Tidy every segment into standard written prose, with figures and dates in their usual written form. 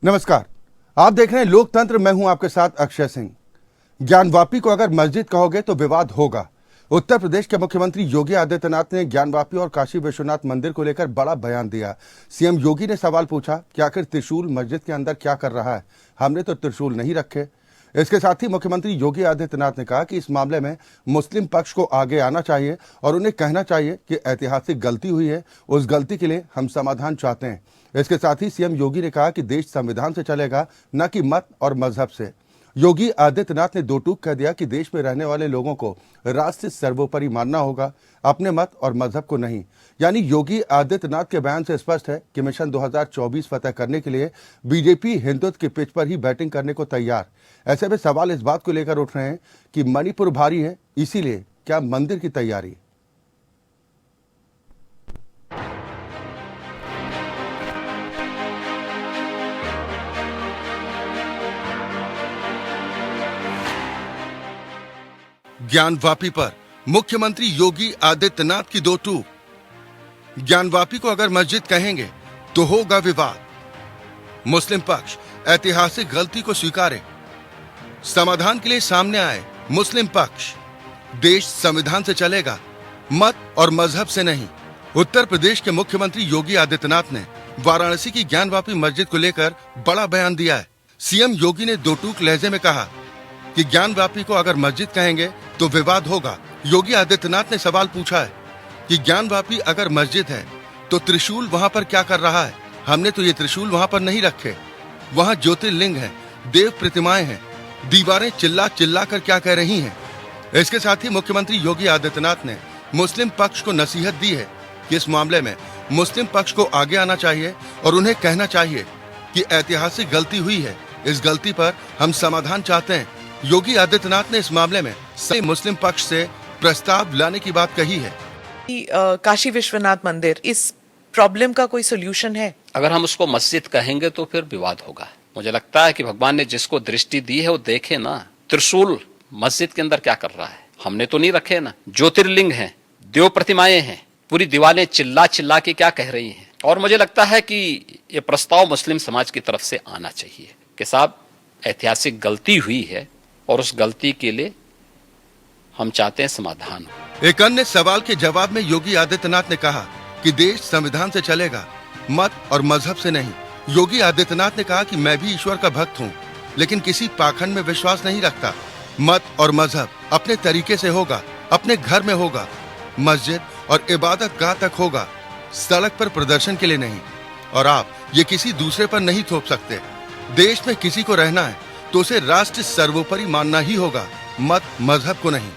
नमस्कार, आप देख रहे हैं लोकतंत्र। मैं हूं आपके साथ अक्षय सिंह। ज्ञानवापी को अगर मस्जिद कहोगे तो विवाद होगा। उत्तर प्रदेश के मुख्यमंत्री योगी आदित्यनाथ ने ज्ञानवापी और काशी विश्वनाथ मंदिर को लेकर बड़ा बयान दिया। सीएम योगी ने सवाल पूछा कि आखिर त्रिशूल मस्जिद के अंदर क्या कर रहा है, हमने तो त्रिशूल नहीं रखे। इसके साथ ही मुख्यमंत्री योगी आदित्यनाथ ने कहा कि इस मामले में मुस्लिम पक्ष को आगे आना चाहिए और उन्हें कहना चाहिए कि ऐतिहासिक गलती हुई है, उस गलती के लिए हम समाधान चाहते हैं। इसके साथ ही सीएम योगी ने कहा कि देश संविधान से चलेगा, न कि मत और मजहब से। योगी आदित्यनाथ ने दो टूक कह दिया कि देश में रहने वाले लोगों को राष्ट्र सर्वोपरि मानना होगा, अपने मत और मजहब को नहीं। यानी योगी आदित्यनाथ के बयान से स्पष्ट है कि मिशन 2024 फतह करने के लिए बीजेपी हिंदुत्व की पिच पर ही बैटिंग करने को तैयार। ऐसे में सवाल इस बात को लेकर उठ रहे हैं कि मणिपुर भारी है, इसीलिए क्या मंदिर की तैयारी। ज्ञानवापी पर मुख्यमंत्री योगी आदित्यनाथ की दो टूक। ज्ञानवापी को अगर मस्जिद कहेंगे तो होगा विवाद। मुस्लिम पक्ष ऐतिहासिक गलती को स्वीकारे, समाधान के लिए सामने आए मुस्लिम पक्ष। देश संविधान से चलेगा, मत और मजहब से नहीं। उत्तर प्रदेश के मुख्यमंत्री योगी आदित्यनाथ ने वाराणसी की ज्ञानवापी मस्जिद को लेकर बड़ा बयान दिया है। सीएम योगी ने दो टूक लहजे में कहा कि ज्ञानवापी को अगर मस्जिद कहेंगे तो विवाद होगा। योगी आदित्यनाथ ने सवाल पूछा है कि ज्ञानवापी अगर मस्जिद है तो त्रिशूल वहां पर क्या कर रहा है, हमने तो ये त्रिशूल वहां पर नहीं रखे। वहां ज्योतिर्लिंग है, देव प्रतिमाएं हैं, दीवारें चिल्ला चिल्ला कर क्या कह रही हैं। इसके साथ ही मुख्यमंत्री योगी आदित्यनाथ ने मुस्लिम पक्ष को नसीहत दी है कि इस मामले में मुस्लिम पक्ष को आगे आना चाहिए और उन्हें कहना चाहिए कि ऐतिहासिक गलती हुई है, इस गलती पर हम समाधान चाहते हैं। योगी आदित्यनाथ ने इस मामले में सही मुस्लिम पक्ष से प्रस्ताव लाने की बात कही है। काशी विश्वनाथ मंदिर इस प्रॉब्लम का कोई सोल्यूशन है? अगर हम उसको मस्जिद कहेंगे तो फिर विवाद होगा। मुझे लगता है कि भगवान ने जिसको दृष्टि दी है वो देखे ना, त्रिशूल मस्जिद के अंदर क्या कर रहा है, हमने तो नहीं रखे ना। ज्योतिर्लिंग हैं, देव प्रतिमाएं हैं, पूरी दीवारें चिल्ला चिल्ला के क्या कह रही हैं। और मुझे लगता है कि ये प्रस्ताव मुस्लिम समाज की तरफ से आना चाहिए कि साहब ऐतिहासिक गलती हुई है और उस गलती के लिए हम चाहते हैं समाधान। एक अन्य सवाल के जवाब में योगी आदित्यनाथ ने कहा कि देश संविधान से चलेगा, मत और मजहब से नहीं। योगी आदित्यनाथ ने कहा कि मैं भी ईश्वर का भक्त हूँ, लेकिन किसी पाखंड में विश्वास नहीं रखता। मत और मजहब अपने तरीके से होगा, अपने घर में होगा, मस्जिद और इबादत गाह तक होगा, सड़क पर प्रदर्शन के लिए नहीं। और आप ये किसी दूसरे पर नहीं थोप सकते। देश में किसी को रहना है तो उसे राष्ट्र सर्वोपरि मानना ही होगा, मत मजहब को नहीं।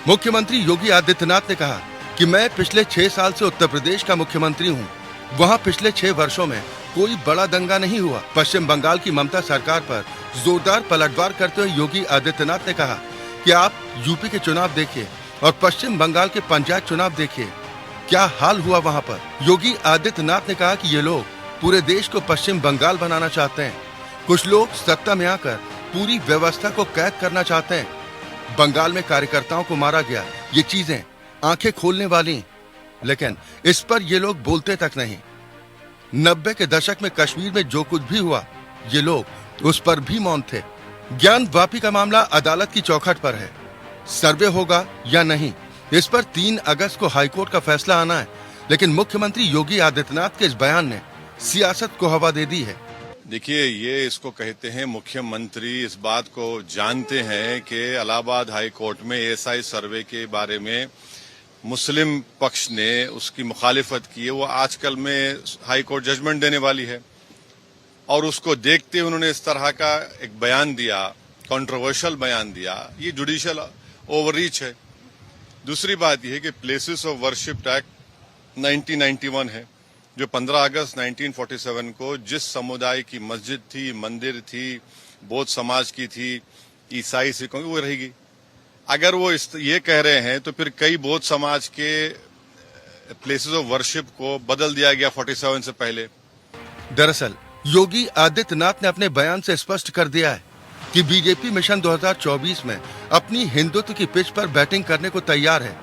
मुख्यमंत्री योगी आदित्यनाथ ने कहा कि मैं पिछले 6 साल से उत्तर प्रदेश का मुख्यमंत्री हूं। वहां पिछले 6 वर्षों में कोई बड़ा दंगा नहीं हुआ। पश्चिम बंगाल की ममता सरकार पर जोरदार पलटवार करते हुए योगी आदित्यनाथ ने कहा कि आप यूपी के चुनाव देखिए और पश्चिम बंगाल के पंचायत चुनाव देखिए, क्या हाल हुआ वहां पर। योगी आदित्यनाथ ने कहा कि ये लोग पूरे देश को पश्चिम बंगाल बनाना चाहते हैं। कुछ लोग सत्ता में आकर पूरी व्यवस्था को कैद करना चाहते हैं। बंगाल में कार्यकर्ताओं को मारा गया, ये चीजें आंखें खोलने वाली, लेकिन इस पर ये लोग बोलते तक नहीं। 90 के दशक में कश्मीर में जो कुछ भी हुआ, ये लोग उस पर भी मौन थे। ज्ञानवापी का मामला अदालत की चौखट पर है। सर्वे होगा या नहीं, इस पर 3 अगस्त को हाईकोर्ट का फैसला आना है। लेकिन मुख्यमंत्री योगी आदित्यनाथ के इस बयान ने सियासत को हवा दे दी है। देखिए, ये इसको कहते हैं मुख्यमंत्री इस बात को जानते हैं कि इलाहाबाद हाई कोर्ट में एएसआई सर्वे के बारे में मुस्लिम पक्ष ने उसकी मुखालिफत की है। वो आजकल में हाई कोर्ट जजमेंट देने वाली है और उसको देखते उन्होंने इस तरह का एक बयान दिया, कंट्रोवर्शियल बयान दिया। ये जुडिशियल ओवररीच है। दूसरी बात यह है कि प्लेसेस ऑफ वर्शिप एक्ट 1991 है, जो 15 अगस्त 1947 को जिस समुदाय की मस्जिद थी, मंदिर थी, बौद्ध समाज की थी, ईसाई सिखों की, वो रहेगी। अगर वो ये कह रहे हैं तो फिर कई बौद्ध समाज के प्लेसेस ऑफ वर्शिप को बदल दिया गया 47 से पहले। दरअसल योगी आदित्यनाथ ने अपने बयान से स्पष्ट कर दिया है कि बीजेपी मिशन 2024 में अपनी हिंदुत्व की पिच पर बैटिंग करने को तैयार है।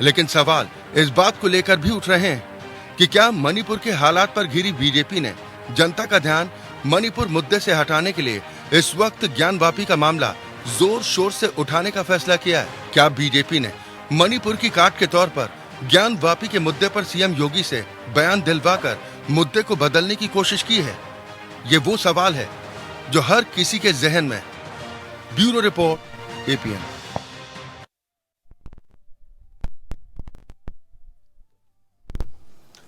लेकिन सवाल इस बात को लेकर भी उठ रहे हैं कि क्या मणिपुर के हालात पर घिरी बीजेपी ने जनता का ध्यान मणिपुर मुद्दे से हटाने के लिए इस वक्त ज्ञानवापी का मामला जोर शोर से उठाने का फैसला किया है। क्या बीजेपी ने मणिपुर की काट के तौर पर ज्ञानवापी के मुद्दे पर सीएम योगी से बयान दिलवाकर मुद्दे को बदलने की कोशिश की है? ये वो सवाल है जो हर किसी के जहन में। Bureau report, APN.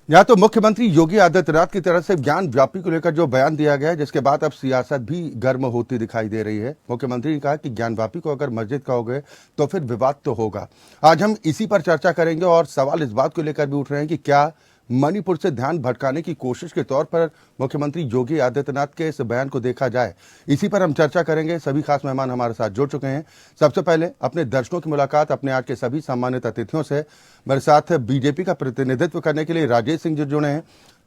यहाँ तो मुख्यमंत्री योगी आदित्यनाथ की तरफ से ज्ञानवापी को लेकर जो बयान दिया गया है, जिसके बाद अब सियासत भी गर्म होती दिखाई दे रही है। मुख्यमंत्री ने कहा कि ज्ञानवापी को अगर मस्जिद कहोगे तो फिर विवाद तो होगा। आज हम इसी पर चर्चा करेंगे और सवाल इस बात को लेकर भी उठ रहे हैं कि क्या मणिपुर से ध्यान भटकाने की कोशिश के तौर पर मुख्यमंत्री योगी आदित्यनाथ के इस बयान को देखा जाए। इसी पर हम चर्चा करेंगे। सभी खास मेहमान हमारे साथ जुड़ चुके हैं। सबसे पहले अपने दर्शकों की मुलाकात अपने आज के सभी सम्मानित अतिथियों से। मेरे साथ बीजेपी का प्रतिनिधित्व करने के लिए राजेश सिंह जी जुड़े हैं,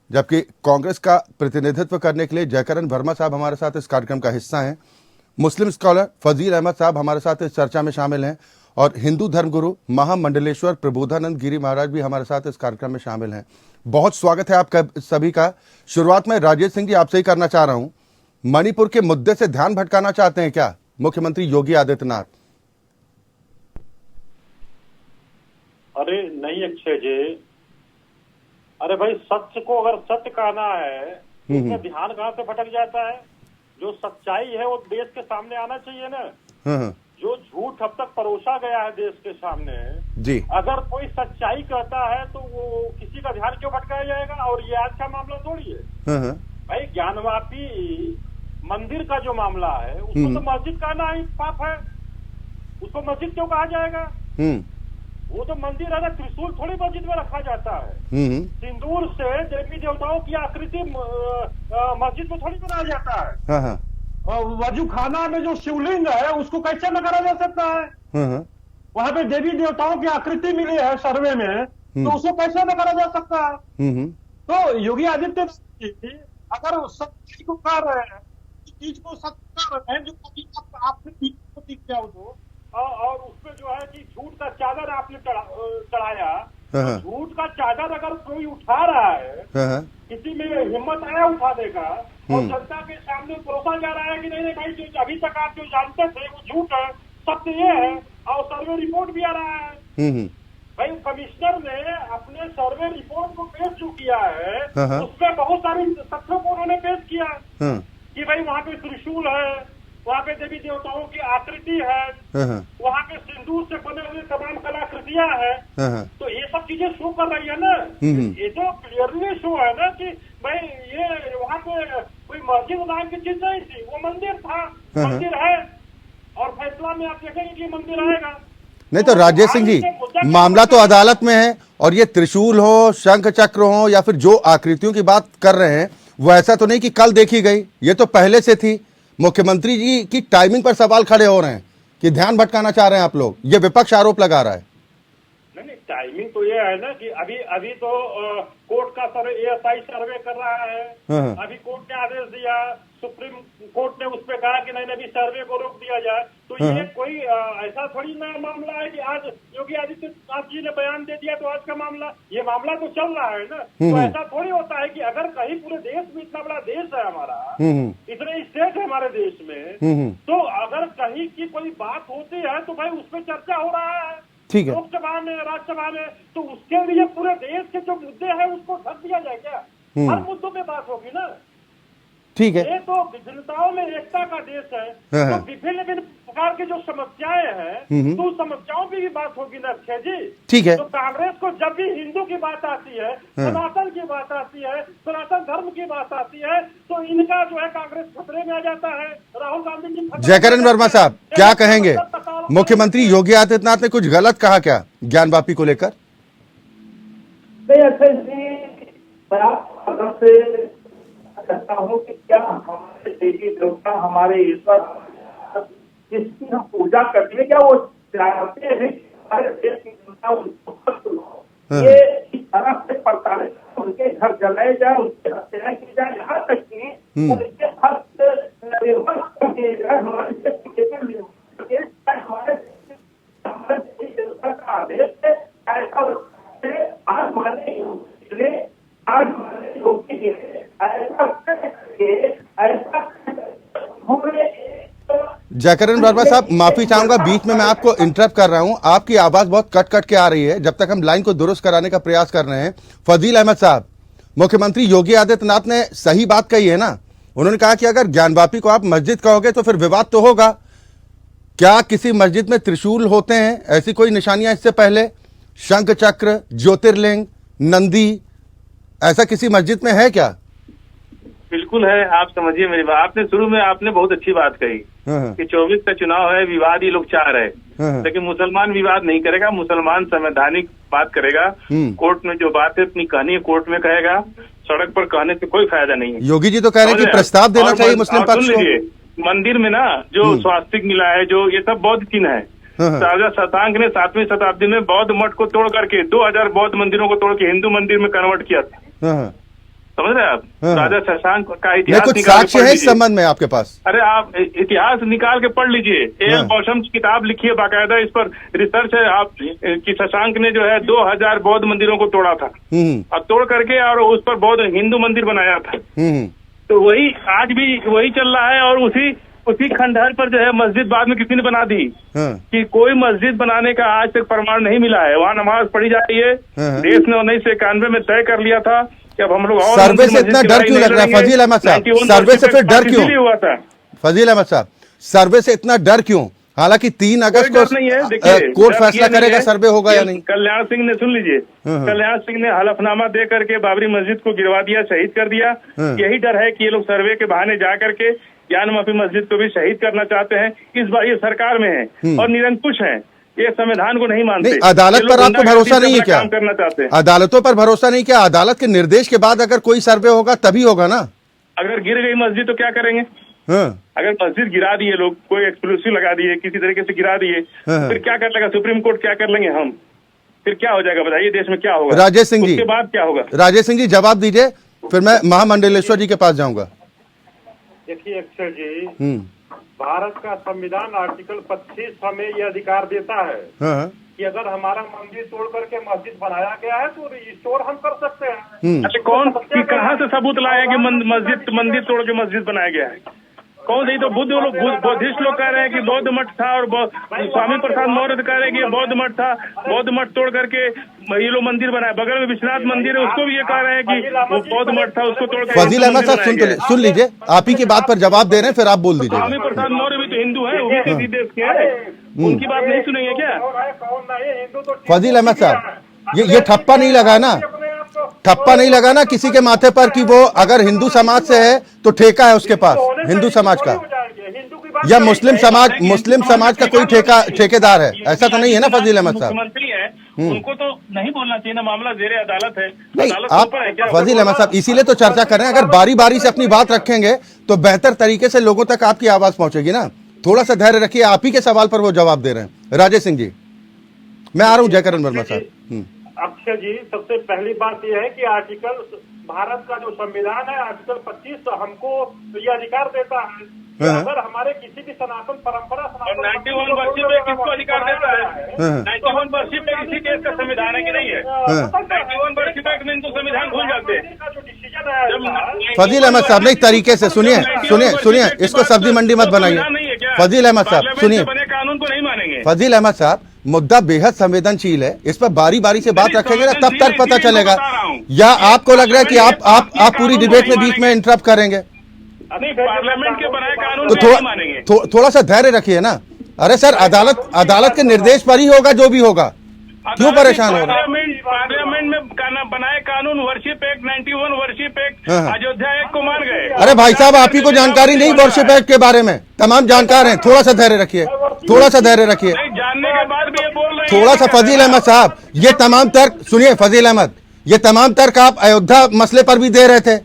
जबकि कांग्रेस का प्रतिनिधित्व करने के लिए जयकरण वर्मा साहब हमारे साथ इस कार्यक्रम का हिस्सा हैं। मुस्लिम स्कॉलर फजील अहमद साहब हमारे साथ इस चर्चा में शामिल हैं और हिंदू धर्मगुरु महामंडलेश्वर प्रबोधानंद गिरी महाराज भी हमारे साथ इस कार्यक्रम में शामिल हैं। बहुत स्वागत है आपका सभी का। शुरुआत में राजेश सिंह जी आपसे ही करना चाह रहा हूं। मणिपुर के मुद्दे से ध्यान भटकाना चाहते हैं क्या मुख्यमंत्री योगी आदित्यनाथ? अरे नहीं अक्षय जी, अरे भाई सच को अगर सत्य कहना है तो उसमें ध्यान कहाँ से भटक जाता है? जो सच्चाई है वो देश के सामने आना चाहिए ना। जो झूठ अब तक परोसा गया है देश के सामने जी, अगर कोई सच्चाई कहता है तो वो किसी का ध्यान क्यों भटकाया जाएगा? और ये आज का मामला थोड़ी है भाई। ज्ञानवापी मंदिर का जो मामला है उसको तो मस्जिद कहना ही पाप है। उसको मस्जिद क्यों कहा जाएगा? वो तो मंदिर है ना, त्रिशूल थोड़ी मस्जिद में रखा जाता है। सिंदूर से देवी देवताओं की आकृति मस्जिद में थोड़ी बनाया जाता है। वजू खाना में जो शिवलिंग है उसको कैसे न करा जा सकता है? वहाँ पे देवी देवताओं की आकृति मिली है सर्वे में, तो उसको कैसे न करा जा सकता है? तो योगी आदित्यनाथ जी अगर सच्चाई को कह रहे हैं, चीज को सत्य कह रहे हैं जो कभी आपने दिख गया हो, और उसमें जो है कि झूठ का चादर आपने चढ़ाया, तो झूठ का चादर अगर कोई उठा रहा है, किसी में हिम्मत आया उठाने का, और जनता के सामने परोसा जा रहा है कि नहीं भाई जो अभी तक आप जो जानते थे वो झूठ है, सत्य ये है, और सर्वे रिपोर्ट भी आ रहा है। भाई कमिश्नर ने अपने सर्वे रिपोर्ट को पेश जो किया है उसमें बहुत सारी तथ्यों को उन्होंने पेश किया कि भाई वहाँ पे त्रिशूल है, वहाँ पे देवी देवताओं की आकृति है, वहाँ पे सिंदूर से बने हुए तमाम कलाकृतियां हैं। तो ये सब चीजें शो कर रही है ना। ये तो क्लियरली शो है ना कि भाई ये वहाँ पे कोई मस्जिद नाम की चीज नहीं थी, वो मंदिर था, मंदिर है, और फैसला में आप देखेंगे कि मंदिर आएगा। नहीं तो राजेश सिंह जी, मामला तो अदालत में है और ये त्रिशूल हो, शंख चक्र हो या फिर जो आकृतियों की बात कर रहे हैं वो ऐसा तो नहीं कि कल देखी गई, ये तो पहले से थी। मुख्यमंत्री जी की टाइमिंग पर सवाल खड़े हो रहे हैं कि ध्यान भटकाना चाह रहे हैं आप लोग, ये विपक्ष आरोप लगा रहा है। नहीं, टाइमिंग तो ये है ना कि अभी तो कोर्ट का एएसआई सर्वे कर रहा है। अभी कोर्ट ने आदेश दिया, सुप्रीम कोर्ट ने उस पर कहा कि नहीं अभी सर्वे को रोक दिया जाए। तो ये कोई ऐसा थोड़ी ना मामला है कि आज योगी आदित्यनाथ जी ने बयान दे दिया तो आज का मामला, ये मामला तो चल रहा है ना। तो ऐसा थोड़ी होता है कि अगर कहीं पूरे देश में, इतना बड़ा देश है हमारा, इतने स्टेट है हमारे देश में, तो अगर कहीं की कोई बात होती है तो भाई उस पर चर्चा हो रहा है, ठीक है, लोकसभा में, राज्यसभा में, तो उसके लिए पूरे देश के जो मुद्दे हैं उसको ढक दिया जाए क्या? हर मुद्दों पे बात होगी ना। ठीक है, ये तो विभिन्नताओं में एकता का देश है। तो विभिन्न विभिन्न प्रकार की जो समस्याएं हैं तो उस समस्याओं की भी बात होगी ना अक्षय जी। ठीक है। तो कांग्रेस को जब भी हिंदू की बात आती है, सनातन की बात आती है, सनातन धर्म की बात आती है, तो इनका जो है कांग्रेस खतरे में आ जाता है। राहुल गांधी जी, जयकरण वर्मा साहब क्या कहेंगे? मुख्यमंत्री योगी आदित्यनाथ ने कुछ गलत कहा क्या ज्ञानवापी को लेकर? नहीं अक्षय जी, मैं कहता हूँ कि क्या हमारे देवी देवता, हमारे ईश्वर जिसकी हम पूजा करते हैं, क्या वो चाहते हैं कि हमारे देश की जनता उनको भक्त हो? ये इस तरह से प्रताड़ित, उनके घर जलाए जाए, उनकी हत्याएं की जाए, यहाँ तक कि उनके हस्त निर्भर किए जाए, हमारे देवी देवता का आदेश है। ऐसा आज माने योगी, आज माने योगी ऐसा ऐसा हमें जयकरण वर्मा साहब, माफी चाहूंगा, बीच में मैं आपको इंटरप्ट कर रहा हूं। आपकी आवाज बहुत कट कट के आ रही है, जब तक हम लाइन को दुरुस्त कराने का प्रयास कर रहे हैं। फजील अहमद साहब, मुख्यमंत्री योगी आदित्यनाथ ने सही बात कही है ना? उन्होंने कहा कि अगर ज्ञानवापी को आप मस्जिद कहोगे तो फिर विवाद तो होगा। क्या किसी मस्जिद में त्रिशूल होते हैं? ऐसी कोई निशानियां इससे पहले? शंख चक्र, ज्योतिर्लिंग, नंदी, ऐसा किसी मस्जिद में है क्या? बिल्कुल है। आप समझिए मेरी बात, आपने शुरू में आपने बहुत अच्छी बात कही कि 24 का चुनाव है, विवाद ये लोग चाह रहे, लेकिन मुसलमान विवाद नहीं करेगा, मुसलमान संवैधानिक बात करेगा। कोर्ट में जो बात है अपनी कहनी है कोर्ट में कहेगा, सड़क पर कहने से कोई फायदा नहीं है। योगी जी तो कह रहे हैं कि प्रस्ताव देना चाहिए मुस्लिम पक्ष को। मंदिर में ना जो स्वास्तिक मिला है, जो ये सब बौद्ध चिन्ह है। राजा शशांक ने 7वीं शताब्दी में बौद्ध मठ को तोड़ करके 2000 बौद्ध मंदिरों को तोड़ के हिंदू मंदिर में कन्वर्ट किया था। समझ रहे हैं आप? राजा शशांक का इतिहास कुछ साक्ष्य है इस संबंध में आपके पास? अरे आप इतिहास निकाल के पढ़ लीजिए। एल बौशम की किताब लिखी है, बाकायदा इस पर रिसर्च है आप कि शशांक ने जो है 2000 बौद्ध मंदिरों को तोड़ा था और तोड़ करके और उस पर बौद्ध हिंदू मंदिर बनाया था। तो वही आज भी वही चल रहा है और उसी खंडहर पर जो है मस्जिद बाद में किसी ने बना दी। कि कोई मस्जिद बनाने का आज तक प्रमाण नहीं मिला है। वहाँ नमाज पढ़ी जा रही है। देश ने 1991 में तय कर लिया था कि अब हम लोग और सर्वे से इतना डर क्यों लग रहा है फजील अहमद साहब? सर्वे से फिर डर क्यों हुआ था? फजील अहमद साहब, सर्वे से इतना डर क्यों? हालांकि 3 अगस्त को कोर्ट फैसला करेगा सर्वे होगा या नहीं। कल्याण सिंह ने, सुन लीजिए, कल्याण सिंह ने हलफनामा दे करके बाबरी मस्जिद को गिरवा दिया, शहीद कर दिया। यही डर है कि ये लोग सर्वे के बहाने जा करके ज्ञानवापी मस्जिद को भी शहीद करना चाहते हैं। इस बार ये सरकार में है और निरंकुश है, ये संविधान को नहीं मानते। अदालत पर आपको भरोसा नहीं है क्या? करना चाहते हैं। अदालतों पर भरोसा नहीं क्या? अदालत के निर्देश के बाद अगर कोई सर्वे होगा तभी होगा ना। अगर गिर गई मस्जिद तो क्या करेंगे? अगर मस्जिद गिरा दिए लोग, कोई एक्सप्लोसिव लगा दिए, किसी तरीके से गिरा दिए, फिर क्या कर लेगा सुप्रीम कोर्ट? क्या कर लेंगे हम? फिर क्या हो जाएगा बताइए, देश में क्या होगा? राजेश सिंह जी, उसके बाद क्या होगा? राजेश सिंह जी जवाब दीजिए, फिर मैं महामंडलेश्वर जी के पास जाऊंगा। देखिए अक्षर जी, भारत का संविधान आर्टिकल 25 हमें ये अधिकार देता है कि अगर हमारा मंदिर तोड़ करके मस्जिद बनाया गया है तो रिस्टोर हम कर सकते हैं। अच्छा, कौन कहाँ से सबूत लाया कि मंदिर तोड़ के मस्जिद बनाया गया है? कौन से? तो बुद्धिस्ट लोग कह रहे हैं कि बौद्ध मठ था और स्वामी प्रसाद मौर्य कह रहे हैं कि बौद्ध मठ था, बौद्ध मठ तोड़ करके ये लोग मंदिर बनाए। बगल में विश्वनाथ मंदिर है, उसको भी ये कह रहे हैं कि वो बौद्ध मठ था, उसको तोड़ कर। फजील अहमद साहब सुन लीजिए, आप ही की बात पर जवाब दे रहे हैं, फिर आप बोल दीजिए। स्वामी प्रसाद मौर्य भी तो हिंदू है, वो भी किसी देश के हैं, उनकी बात नहीं सुनेंगे क्या? फजील अहमद साहब, ये ठप्पा नहीं लगा ना, ठप्पा नहीं लगा ना किसी के माथे पर कि वो अगर हिंदू समाज से है तो ठेका है उसके पास हिंदू समाज का, या मुस्लिम समाज का कोई ठेकेदार है? ऐसा तो नहीं है ना फजील अहमद साहब? मुख्यमंत्री है, उनको तो नहीं बोलना चाहिए ना, मामला जेरे अदालत है। नहीं, आप फजील अहमद साहब इसीलिए तो चर्चा कर रहे हैं। अगर बारी बारी से अपनी बात रखेंगे तो बेहतर तरीके से लोगों तक आपकी आवाज पहुंचेगी ना। थोड़ा सा धैर्य रखिए, आप ही के सवाल पर वो जवाब दे रहे हैं। राजेश सिंह जी, मैं आ रहा हूँ। जयकरण वर्मा साहब। अक्षय जी, सबसे पहली बात यह है कि आर्टिकल, भारत का जो संविधान है आर्टिकल 25 हमको ये अधिकार देता है कि अगर हमारे किसी भी सनातन परंपरा और 91 वर्षिप में किसको अधिकार देता है? 91 वर्षिप में किसी देश का संविधान है कि नहीं है? 91 वर्षिप में तो संविधान भूल जाते हैं। फजील अहमद साहब, नहीं तरीके से सुनिए, इसको सब्जी मंडी मत बनाइए। फजील अहमद साहब सुनिए, कानून को नहीं मानेंगे। फजील अहमद साहब, मुद्दा बेहद संवेदनशील है, इस पर बारी बारी से बात रखेंगे ना तब तक पता चलेगा। या आपको लग रहा है कि आप पूरी डिबेट में बीच में इंटरप्ट करेंगे? पार्लियामेंट के बनाए कानून को नहीं मानेंगे। थोड़ा सा धैर्य रखिए ना। अरे सर, अदालत के निर्देश पर ही होगा जो भी होगा, क्यों परेशान हो रहे हैं? पार्लियामेंट में बनाए कानून worship act 91 worship act Ayodhya act को मान गए। अरे भाई साहब, आप ही को जानकारी नहीं वर्शिप एक्ट के बारे में? तमाम जानकार हैं, थोड़ा सा धैर्य रखिए, थोड़ा सा धैर्य रखिए। जानने के बाद भी ये बोल रहे हैं। थोड़ा सा फजील अहमद साहब, ये तमाम तर्क सुनिए। फजील अहमद, ये तमाम तर्क आप अयोध्या मसले पर भी दे रहे थे,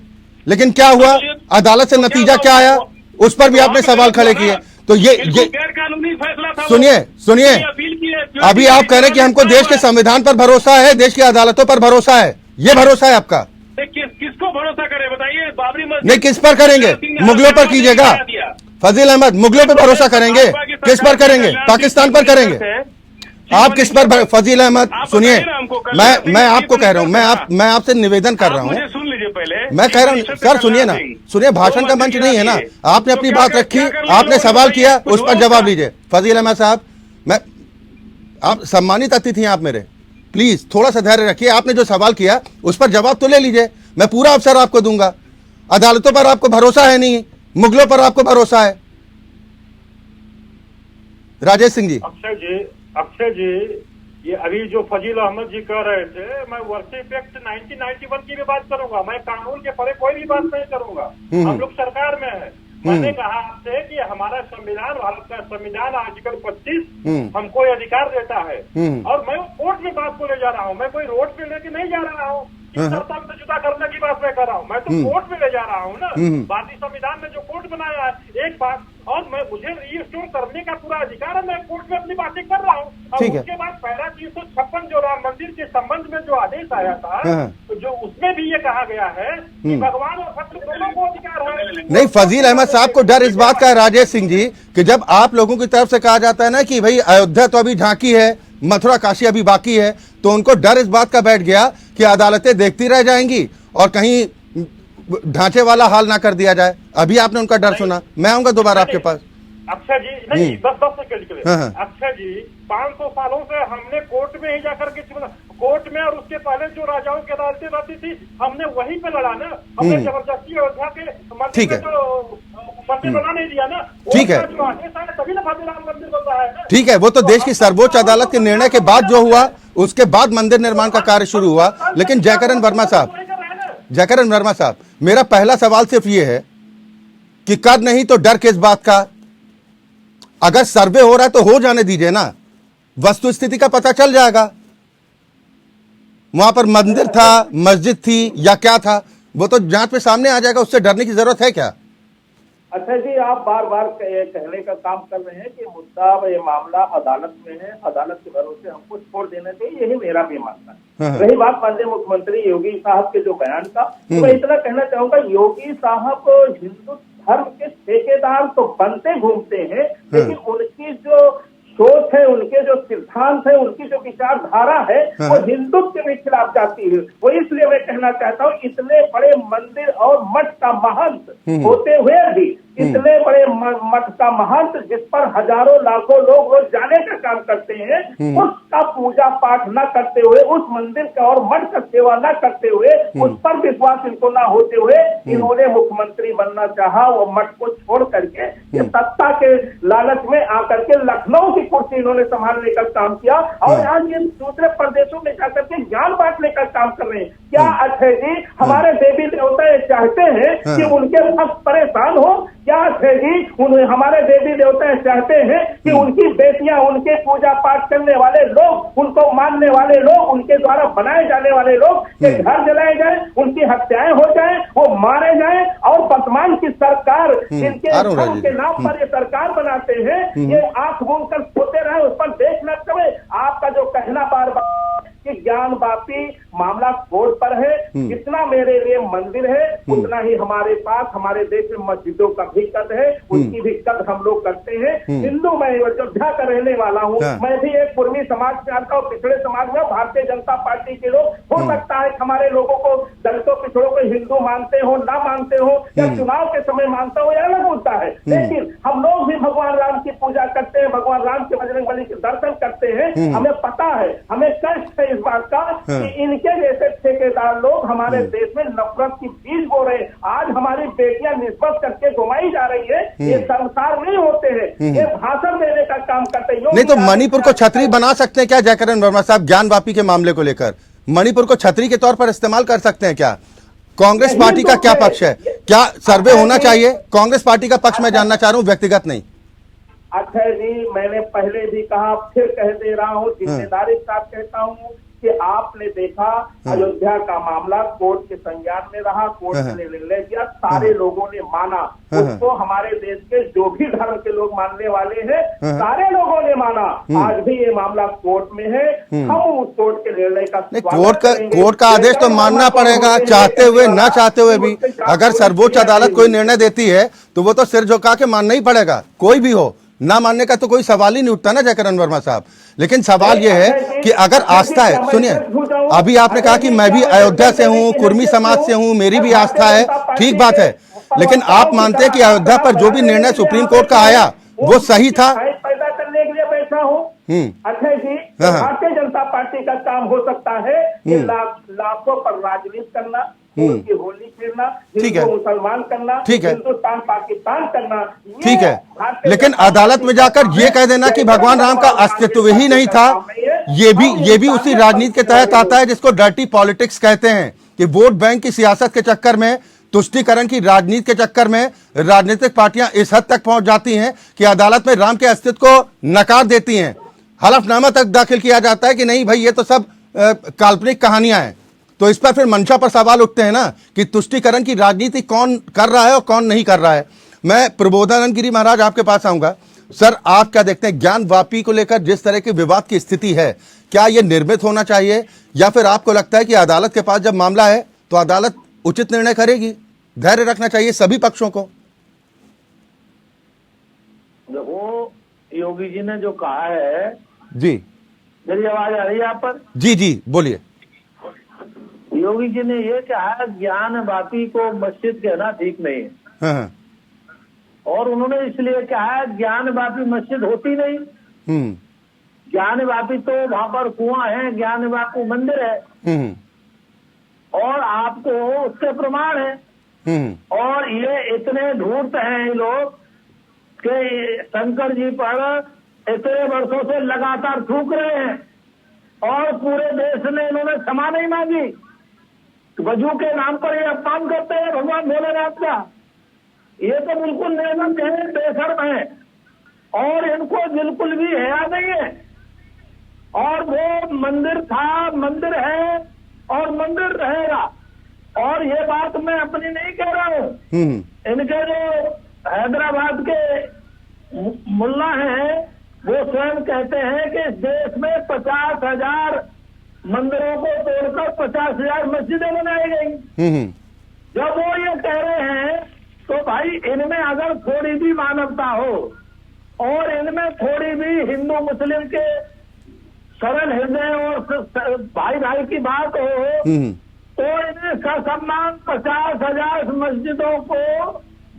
लेकिन क्या हुआ? अदालत से नतीजा क्या आया, उस पर भी आपने सवाल खड़े किए। तो ये गैर कानूनी फैसला था। सुनिए, अभी आप कह रहे हैं कि हमको देश के संविधान पर भरोसा है, देश की अदालतों पर भरोसा है। ये भरोसा है आपका? किसको भरोसा करे बताइए? बाबरी मस्जिद नहीं, किस पर करेंगे? मुगलों पर कीजिएगा। फजील अहमद, मुगलों पर भरोसा करेंगे? किस पर करेंगे? पाकिस्तान पर करेंगे? आप किस पर? फजील अहमद सुनिए, मैं आपको कह रहा हूँ, मैं आपसे निवेदन कर रहा हूँ। सुन लीजिए, पहले। मैं कह रहा हूँ सर, सुनिए ना, सुनिए, भाषण का मंच नहीं है ना। आपने अपनी बात रखी, आपने सवाल किया, उस पर जवाब लीजिए। फजील अहमद साहब, आप सम्मानित अतिथि हैं आप मेरे, प्लीज थोड़ा सा धैर्य रखिए। आपने जो सवाल किया उस पर जवाब तो ले लीजिए, मैं पूरा अवसर आपको दूंगा। अदालतों पर आपको भरोसा है नहीं, मुगलों पर आपको भरोसा है। राजेश सिंह जी। अक्षय जी, ये अभी जो फजील अहमद जी कह रहे थे, मैं वर्शिप एक्ट 1991 की भी बात करूंगा, मैं कानून के परे कोई भी बात नहीं करूंगा। हम लोग सरकार में है। मैंने कहा आपसे कि हमारा संविधान, भारत का संविधान आर्टिकल 25 हमको ये अधिकार देता है, और मैं कोर्ट में बात को ले जा रहा हूँ। मैं कोई रोड पे लेके नहीं जा रहा हूँ, से जुदा करने की बात मैं कर रहा हूँ। मैं तो कोर्ट में ले जा रहा हूँ ना, भारतीय संविधान में जो कोर्ट बनाया है, एक बात। और मुझे रीस्टोर करने का पूरा अधिकार है, मैं कोर्ट में अपनी बातें कर रहा हूँ। और उसके बाद पैरा 356 जो राम मंदिर के संबंध में जो आदेश आया था, तो जो उसमें भी ये कहा गया है कि भगवान और भक्त दोनों को अधिकार है। नहीं, फजील अहमद साहब को डर इस बात का है राजेश सिंह जी, कि जब आप लोगों की तरफ से कहा जाता है ना कि भाई अयोध्या तो अभी झांकी है, मथुरा काशी अभी बाकी है, तो उनको डर इस बात का बैठ गया कि अदालतें देखती रह जाएंगी और कहीं ढांचे वाला हाल ना कर दिया जाए। अभी आपने उनका डर सुना, मैं आऊंगा दोबारा आपके पास। अक्षय जी, नहीं, 10 सेकंड के लिए। अक्षय जी, 500 सालों से हमने कोर्ट में ही जाकर के, कोर्ट में, और उसके पहले जो राजाओं की अदालतें रहती थी, हमने वहीं पे लड़ा ना। हमने जबरदस्ती अयोध्या के मंदिर में जो मंदिर बना नहीं दिया ना। ठीक है, तभी ना भव्य राम मंदिर बनता है। ठीक है, वो तो देश की सर्वोच्च अदालत के निर्णय के बाद जो हुआ, उसके बाद मंदिर निर्माण का कार्य शुरू हुआ। लेकिन जयकरण वर्मा साहब, मेरा पहला सवाल सिर्फ ये है कि कर नहीं तो डर किस बात का? अगर सर्वे हो रहा है तो हो जाने दीजिए ना, वस्तु स्थिति का पता चल जाएगा। वहां पर मंदिर था, मस्जिद थी या क्या था, वो तो जांच में सामने आ जाएगा, उससे डरने की जरूरत है क्या? अच्छा जी, आप बार बार कहने का काम कर रहे हैं कि मुद्दा, ये मामला अदालत में है, अदालत के भरोसे हमको छोड़ देना चाहिए, यही मेरा भी मानना है। रही बात माननीय मुख्यमंत्री योगी साहब के जो बयान का, तो मैं इतना कहना चाहूंगा, योगी साहब हिंदू धर्म के ठेकेदार तो बनते घूमते हैं, लेकिन उनकी जो सोच है, उनके जो सिद्धांत है, उनकी जो विचारधारा है, वो हिंदुत्व के खिलाफ जाती है। वो इसलिए मैं कहना चाहता हूँ, इतने बड़े मंदिर और मठ का महंत होते हुए भी, इतने बड़े मठ का महंत जिस पर हजारों लाखों लोग रोज जाने का काम करते हैं, उसका पूजा पाठ न करते हुए, उस मंदिर का और मठ का सेवा न करते हुए, उस पर विश्वास इनको न होते हुए, इन्होंने मुख्यमंत्री बनना चाहा। वो मठ को छोड़ करके ये सत्ता के लालच में आकर के लखनऊ की कुर्सी इन्होंने संभालने का काम किया, और आज ये दूसरे प्रदेशों में जाकर के ज्ञान बांटने का काम कर रहे हैं। क्या अक्षय जी, हमारे देवी देवता ये चाहते हैं कि उनके भक्त परेशान हो? क्या अक्षय जी, हमारे देवी देवता चाहते हैं कि उनकी बेटियां, उनके पूजा पाठ करने वाले लोग, उनको मानने वाले लोग, उनके द्वारा बनाए जाने वाले लोग के घर जलाए जाए, उनकी हत्याएं हो जाए, वो मारे जाए? और वर्तमान की सरकार, जिनके धर्म के नाम पर ये सरकार बनाते हैं, ये आंख मूंद कर सोते रहे, उस पर देख न करें। आपका जो कहना बार बार कि ज्ञान वापी मामला कोर्ट पर है, जितना मेरे लिए मंदिर है, उतना ही हमारे पास, हमारे देश में मस्जिदों का भी कद है, उनकी भी कद हम लोग करते हैं। हिंदू, मैं अयोध्या का रहने वाला हूँ, मैं भी एक पूर्वी समाज से आता हूँ, पिछड़े समाज में। भारतीय जनता पार्टी के लोग, हो सकता है हमारे लोगों को, दलितों पिछड़ों को हिंदू मानते हो, ना मानते हो, या चुनाव के समय मानते हो, यह अलग मुद्दा है। लेकिन हम लोग भी भगवान राम की पूजा करते हैं, भगवान राम के बजरंगबली के दर्शन करते हैं। हमें पता है, हमें कष्ट है इस बात का कि इनके जैसे ठेकेदार लोग हमारे देश में नफरत की बीज बो रहे हैं। आज हमारी बेटियां निष्पक्ष करके घुमाई जा रही है, ये संसार नहीं होते हैं, ये भाषण देने का काम करते हैं। नहीं तो मणिपुर को छतरी बना सकते हैं क्या जयकरण वर्मा साहब, ज्ञान वापी के मामले को लेकर? मणिपुर को छतरी के तौर पर इस्तेमाल कर सकते हैं क्या? कांग्रेस पार्टी का क्या पक्ष है? क्या सर्वे होना चाहिए? कांग्रेस पार्टी का पक्ष मैं जानना चाह रहा हूँ, व्यक्तिगत नहीं। अक्षय जी, मैंने पहले भी कहा, फिर कह दे रहा हूँ, जिम्मेदारी के साथ कहता हूँ कि आपने देखा अयोध्या का मामला कोर्ट के संज्ञान में रहा, कोर्ट ने निर्णय दिया, सारे लोगों ने माना उसको। हमारे देश के जो भी धर्म के लोग मानने वाले हैं, सारे लोगों ने माना। आज भी ये मामला कोर्ट में है, हम उस कोर्ट के निर्णय का कोर्ट का आदेश तो मानना पड़ेगा, चाहते हुए ना चाहते हुए भी। अगर सर्वोच्च अदालत कोई निर्णय देती है तो वो तो सिर झुका के मानना ही पड़ेगा, कोई भी हो, ना मानने का तो कोई सवाल ही नहीं उठता ना जयकरण वर्मा साहब। लेकिन सवाल यह है कि अगर आस्था है, सुनिए, अभी आपने कहा कि मैं भी अयोध्या से हूं, कुर्मी समाज से हूं, मेरी भी आस्था है, ठीक बात है, लेकिन आप मानते हैं कि अयोध्या पर जो भी निर्णय सुप्रीम कोर्ट का आया वो सही था? पैदा करने के लिए बैठा हूँ अक्षय जी। भारतीय जनता पार्टी का काम हो सकता है कि लाखों पर राजनीति करना, उनकी होली खेलना, जिनको मुसलमान करना, ठीक है, हिंदुस्तान पाकिस्तान करना, ठीक है, लेकिन अदालत में जाकर ये कह देना कि भगवान राम का अस्तित्व ही नहीं था, ये भी उसी राजनीति के तहत आता है जिसको डर्टी पॉलिटिक्स कहते हैं, कि वोट बैंक की सियासत के चक्कर में, तुष्टीकरण की राजनीति के चक्कर में राजनीतिक पार्टियां इस हद तक पहुंच जाती हैं कि अदालत में राम के अस्तित्व को नकार देती हैं, हलफनामा तक दाखिल किया जाता है कि नहीं भाई ये तो सब काल्पनिक कहानियां हैं। तो इस पर फिर मंशा पर सवाल उठते हैं ना कि तुष्टीकरण की राजनीति कौन कर रहा है और कौन नहीं कर रहा है। मैं प्रबोधानंद गिरी महाराज आपके पास आऊंगा। सर, आप क्या देखते हैं ज्ञान वापी को लेकर जिस तरह के विवाद की स्थिति है, क्या यह निर्मित होना चाहिए या फिर आपको लगता है कि अदालत के पास जब मामला है तो अदालत उचित निर्णय करेगी? धैर्य रखना चाहिए सभी पक्षों को। देखो, योगी जी ने जो कहा है, जी मेरी आवाज आ रही है आप पर? जी जी बोलिए। योगी जी ने ये कहा ज्ञान वापी को मस्जिद कहना ठीक नहीं है। हाँ। और उन्होंने इसलिए कहा ज्ञान वापी मस्जिद होती नहीं। ज्ञान वापी तो वहां पर कुआं है, ज्ञान वापी मंदिर है और आपको उसके प्रमाण है। और ये इतने धूर्त हैं ये लोग कि शंकर जी पर इतने वर्षों से लगातार थूक रहे हैं और पूरे देश ने इन्होंने क्षमा नहीं मांगी। वजू के नाम पर ये अपमान करते हैं भगवान भोलेनाथ का। ये तो बिल्कुल निर्लज है, बेशर्म है और इनको बिल्कुल भी हया नहीं है। और वो मंदिर था, मंदिर है और मंदिर रहेगा। और ये बात मैं अपनी नहीं कह रहा हूँ, इनके जो हैदराबाद के मुल्ला हैं वो स्वयं कहते हैं कि इस देश में 50,000 मंदिरों को तोड़कर 50,000 मस्जिदें बनाई गई। जब वो ये कह रहे हैं तो भाई इनमें अगर थोड़ी भी मानवता हो और इनमें थोड़ी भी हिंदू मुस्लिम के सरल हृदय और भाई भाई की बात हो तो इन्हें ससम्मान 50,000 मस्जिदों को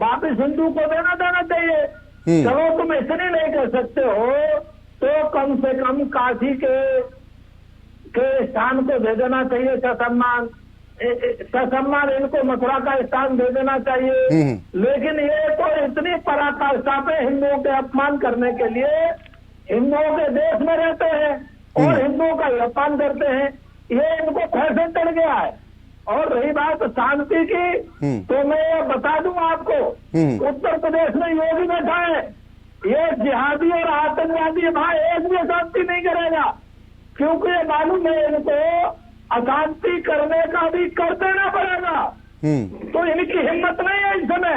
वापिस हिंदू को देना चाहिए। चलो तुम इतनी नहीं कर सकते हो तो कम से कम काशी के स्थान को दे देना चाहिए ससम्मान। इनको मथुरा का स्थान दे देना चाहिए। लेकिन ये तो इतनी पराकाष्ठा पे हिंदुओं के अपमान करने के लिए हिंदुओं के देश में रहते हैं और हिंदुओं का अपमान करते हैं, ये इनको फैशन चढ़ गया है। और रही बात शांति की तो मैं ये बता दूं आपको, उत्तर प्रदेश में योगी बैठा है, ये जिहादी और आतंकवादी भाई एक भी शांति नहीं करेगा क्योंकि ये मालूम है इनको अशांति करने का भी कर देना पड़ेगा। तो इनकी हिम्मत नहीं है इस समय,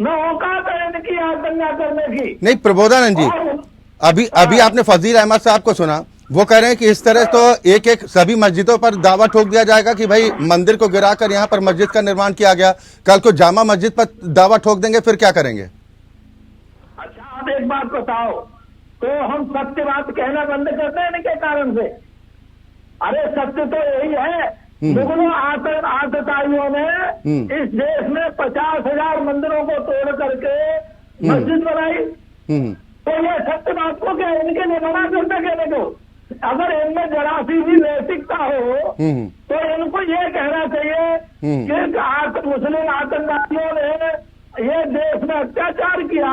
न औकात है इनकी आतंक करने की। नहीं प्रबोधानंद जी, अभी आपने फजील अहमद साहब को सुना, वो कह रहे हैं कि इस तरह तो एक एक सभी मस्जिदों पर दावा ठोक दिया जाएगा कि भाई मंदिर को गिराकर यहाँ पर मस्जिद का निर्माण किया गया, कल को जामा मस्जिद पर दावा ठोक देंगे, फिर क्या करेंगे? अच्छा आप एक बात बताओ, तो हम सत्य बात कहना बंद करते हैं इनके कारण से? अरे सत्य तो यही है, मुगलों आतताइयों ने इस देश में 50,000 मंदिरों को तोड़ करके मस्जिद बनाई। तो ये सत्य बात को क्या इनके लिए मना करते कहने को? अगर इनमें जरा सी भी नैतिकता हो तो इनको ये कहना चाहिए कि मुस्लिम आतंकवादियों ने ये देश में अत्याचार किया,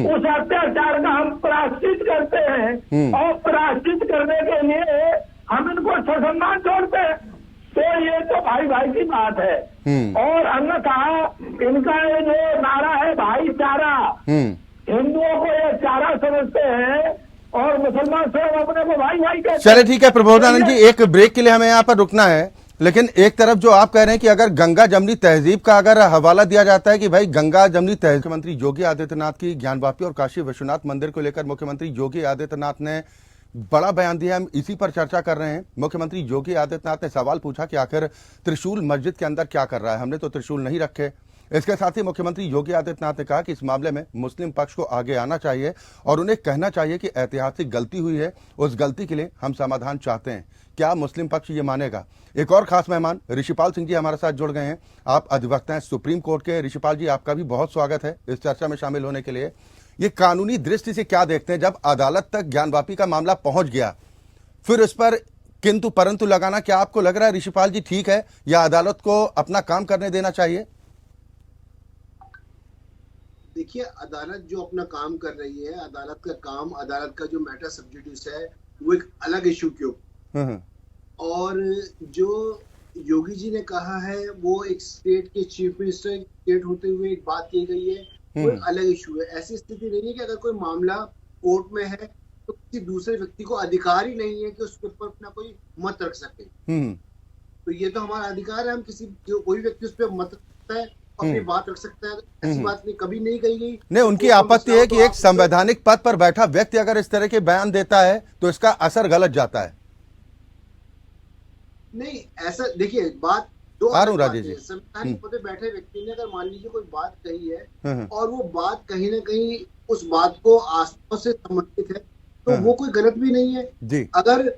उस अत्याचार का हम प्रायश्चित करते हैं और प्रायश्चित करने के लिए हम इनको ससम्मान छोड़ते हैं। तो ये तो भाई भाई की बात है। और अन्यथा इनका ये जो नारा है भाईचारा, हिंदुओं को ये चारा समझते हैं और मुसलमान स्वयं अपने को भाई भाई कहते हैं। चलिए ठीक है प्रबोधानंद जी, एक ब्रेक के लिए हमें यहाँ पर रुकना है, लेकिन एक तरफ जो आप कह रहे हैं कि अगर गंगा जमनी तहजीब का अगर हवाला दिया जाता है कि भाई गंगा जमनी तहजीब, मुख्यमंत्री योगी आदित्यनाथ की ज्ञानवापी और काशी विश्वनाथ मंदिर को लेकर मुख्यमंत्री योगी आदित्यनाथ ने बड़ा बयान दिया। हम इसी पर चर्चा कर रहे हैं। मुख्यमंत्री योगी आदित्यनाथ ने सवाल पूछा कि आखिर त्रिशूल मस्जिद के अंदर क्या कर रहा है? हमने तो त्रिशूल नहीं रखे। इसके साथ ही मुख्यमंत्री योगी आदित्यनाथ ने कहा कि इस मामले में मुस्लिम पक्ष को आगे आना चाहिए और उन्हें कहना चाहिए कि ऐतिहासिक गलती हुई है, उस गलती के लिए हम समाधान चाहते हैं। क्या मुस्लिम पक्ष ये मानेगा? एक और खास मेहमान ऋषिपाल सिंह जी हमारे साथ जुड़ गए हैं। आप अधिवक्ता हैं सुप्रीम कोर्ट के। ऋषिपाल जी, आपका भी बहुत स्वागत है इस चर्चा में शामिल होने के लिए। ये कानूनी दृष्टि से क्या देखते हैं, जब अदालत तक ज्ञानवापी का मामला पहुंच गया, फिर इस पर किंतु परंतु लगाना, क्या आपको लग रहा है ऋषिपाल जी ठीक है या अदालत को अपना काम करने देना चाहिए? देखिए, अदालत जो अपना काम कर रही है, अदालत का काम, अदालत का जो मैटर सब्जुडिस है वो एक अलग इशू के ऊपर, और जो योगी जी ने कहा है वो एक स्टेट के चीफ मिनिस्टर स्टेट होते हुए एक बात की गई है, वो एक अलग इशू है। ऐसी स्थिति नहीं है कि अगर कोई मामला कोर्ट में है तो किसी दूसरे व्यक्ति को अधिकार ही नहीं है कि उसके ऊपर अपना कोई मत रख सके। तो ये तो हमारा अधिकार है, हम किसी कोई व्यक्ति उस पर मत रखता है, अपनी बात रख सकता है। ऐसी बात नहीं, कभी नहीं कही गई। नहीं, उनकी आपत्ति है कि एक संवैधानिक पद पर बैठा व्यक्ति अगर इस तरह के बयान देता है तो इसका असर गलत जाता है। नहीं, ऐसा देखिए, बात दो राजेश जी, संवैधानिक पद पे बैठे व्यक्ति ने अगर मान लीजिए कोई बात कही है और वो बात कहीं ना कहीं उस बात को आस्था से संबंधित है तो वो कोई गलत भी नहीं है जी। अगर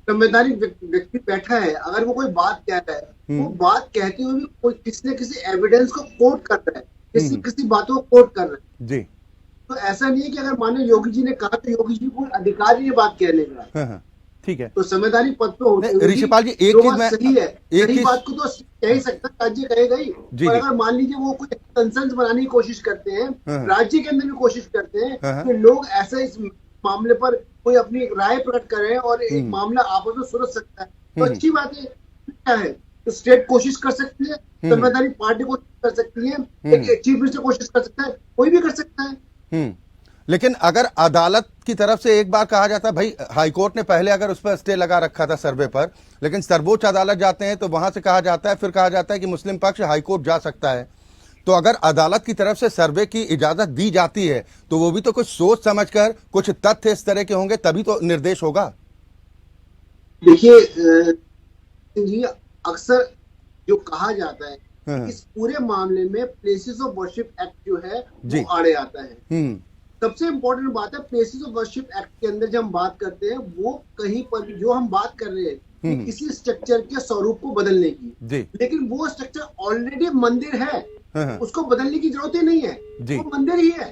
संवैधानिक व्यक्ति बैठा है, अगर वो कोई बात कहता है, वो बात कहते हुए भी कोई किसी न किसी एविडेंस को कोट कर रहा है, किसी बातों को कोट कर रहा है जी। तो ऐसा नहीं है कि अगर माने योगी जी ने कहा तो योगी जी को अधिकार ही बात कहने का, ठीक है। तो संवैधानिक पद पे होते हुए ऋषिपाल जी, एक चीज में सही है, सही बात को तो कह ही सकता है, राज्य कहेगा ही। और अगर मान लीजिए वो कुछ कंसर्न्स बनाने की कोशिश करते हैं, राज्य के अंदर भी कोशिश करते हैं कि लोग ऐसा इस मामले पर कोई अपनी राय प्रकट करें और एक मामला आपस में सुलझ सकता है, तो अच्छी बात है। क्या है, तो स्टेट कोशिश कर सकती है, संवैधानिक पार्टी कोशिश कर सकती है, एक चीफ मिनिस्टर कोशिश कर सकता है, कोई भी कर सकता है। लेकिन अगर अदालत की तरफ से एक बार कहा जाता है, भाई हाईकोर्ट ने पहले अगर उस पर स्टे लगा रखा था सर्वे पर, लेकिन सर्वोच्च अदालत जाते हैं तो वहां से कहा जाता है, फिर कहा जाता है कि मुस्लिम पक्ष हाईकोर्ट जा सकता है। तो अगर अदालत की तरफ से सर्वे की इजाजत दी जाती है तो वो भी तो कुछ सोच समझकर, कुछ तथ्य इस तरह के होंगे तभी तो निर्देश होगा। देखिए जी, अक्सर जो कहा जाता है इस पूरे मामले में प्लेसेस ऑफ वर्शिप एक्ट जो है वो आड़े आता है। सबसे इम्पोर्टेंट बात है, प्लेसेस ऑफ वर्शिप एक्ट के अंदर जब हम बात करते हैं, वो कहीं पर भी जो हम बात कर रहे हैं किसी स्ट्रक्चर के स्वरूप को बदलने की, लेकिन वो स्ट्रक्चर ऑलरेडी मंदिर है, उसको बदलने की जरूरत ही नहीं है, वो मंदिर ही है।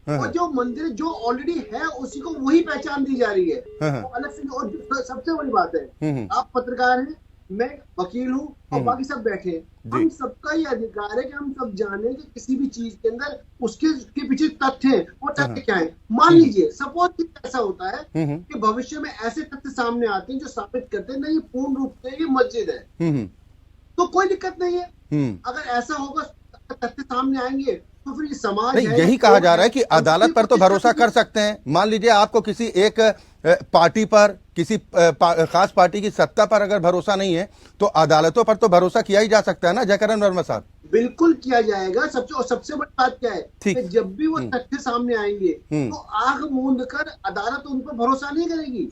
और जो मंदिर जो ऑलरेडी है उसी को वही पहचान दी जा रही है, वो अलग से। और सबसे बड़ी बात है, आप पत्रकार हैं, मैं वकील हूँ और बाकी सब बैठे हैं, हम सबका ये अधिकार है कि हम सब जाने कि किसी भी चीज के अंदर उसके पीछे तथ्य हैं, वो तथ्य क्या है। मान लीजिए सपोज ऐसा होता है कि भविष्य में ऐसे तथ्य सामने आते हैं जो साबित करते हैं नहीं, पूर्ण रूप से ये मस्जिद है, तो कोई दिक्कत नहीं है। अगर ऐसा होगा, तथ्य सामने आएंगे तो फिर समाज नहीं, यही कहा जा रहा है कि अदालत पर तो भरोसा कर सकते हैं। मान लीजिए आपको किसी एक पार्टी पर, किसी खास पार्टी की सत्ता पर अगर भरोसा नहीं है तो अदालतों पर तो भरोसा किया ही जा सकता है ना जयकरण वर्मा साहब? बिल्कुल किया जाएगा। सबसे बड़ी बात क्या है कि जब भी वो तथ्य सामने आएंगे तो आंख मूंद कर अदालत उन पर भरोसा नहीं करेगी।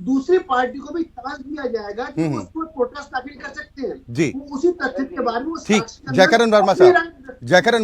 दूसरी पार्टी को भी चांस दिया जाएगा कि वो उस पर प्रोटेस्ट दाखिल कर सकते हैं जी, उसी तथ्य के बारे में। ठीक, जयकरण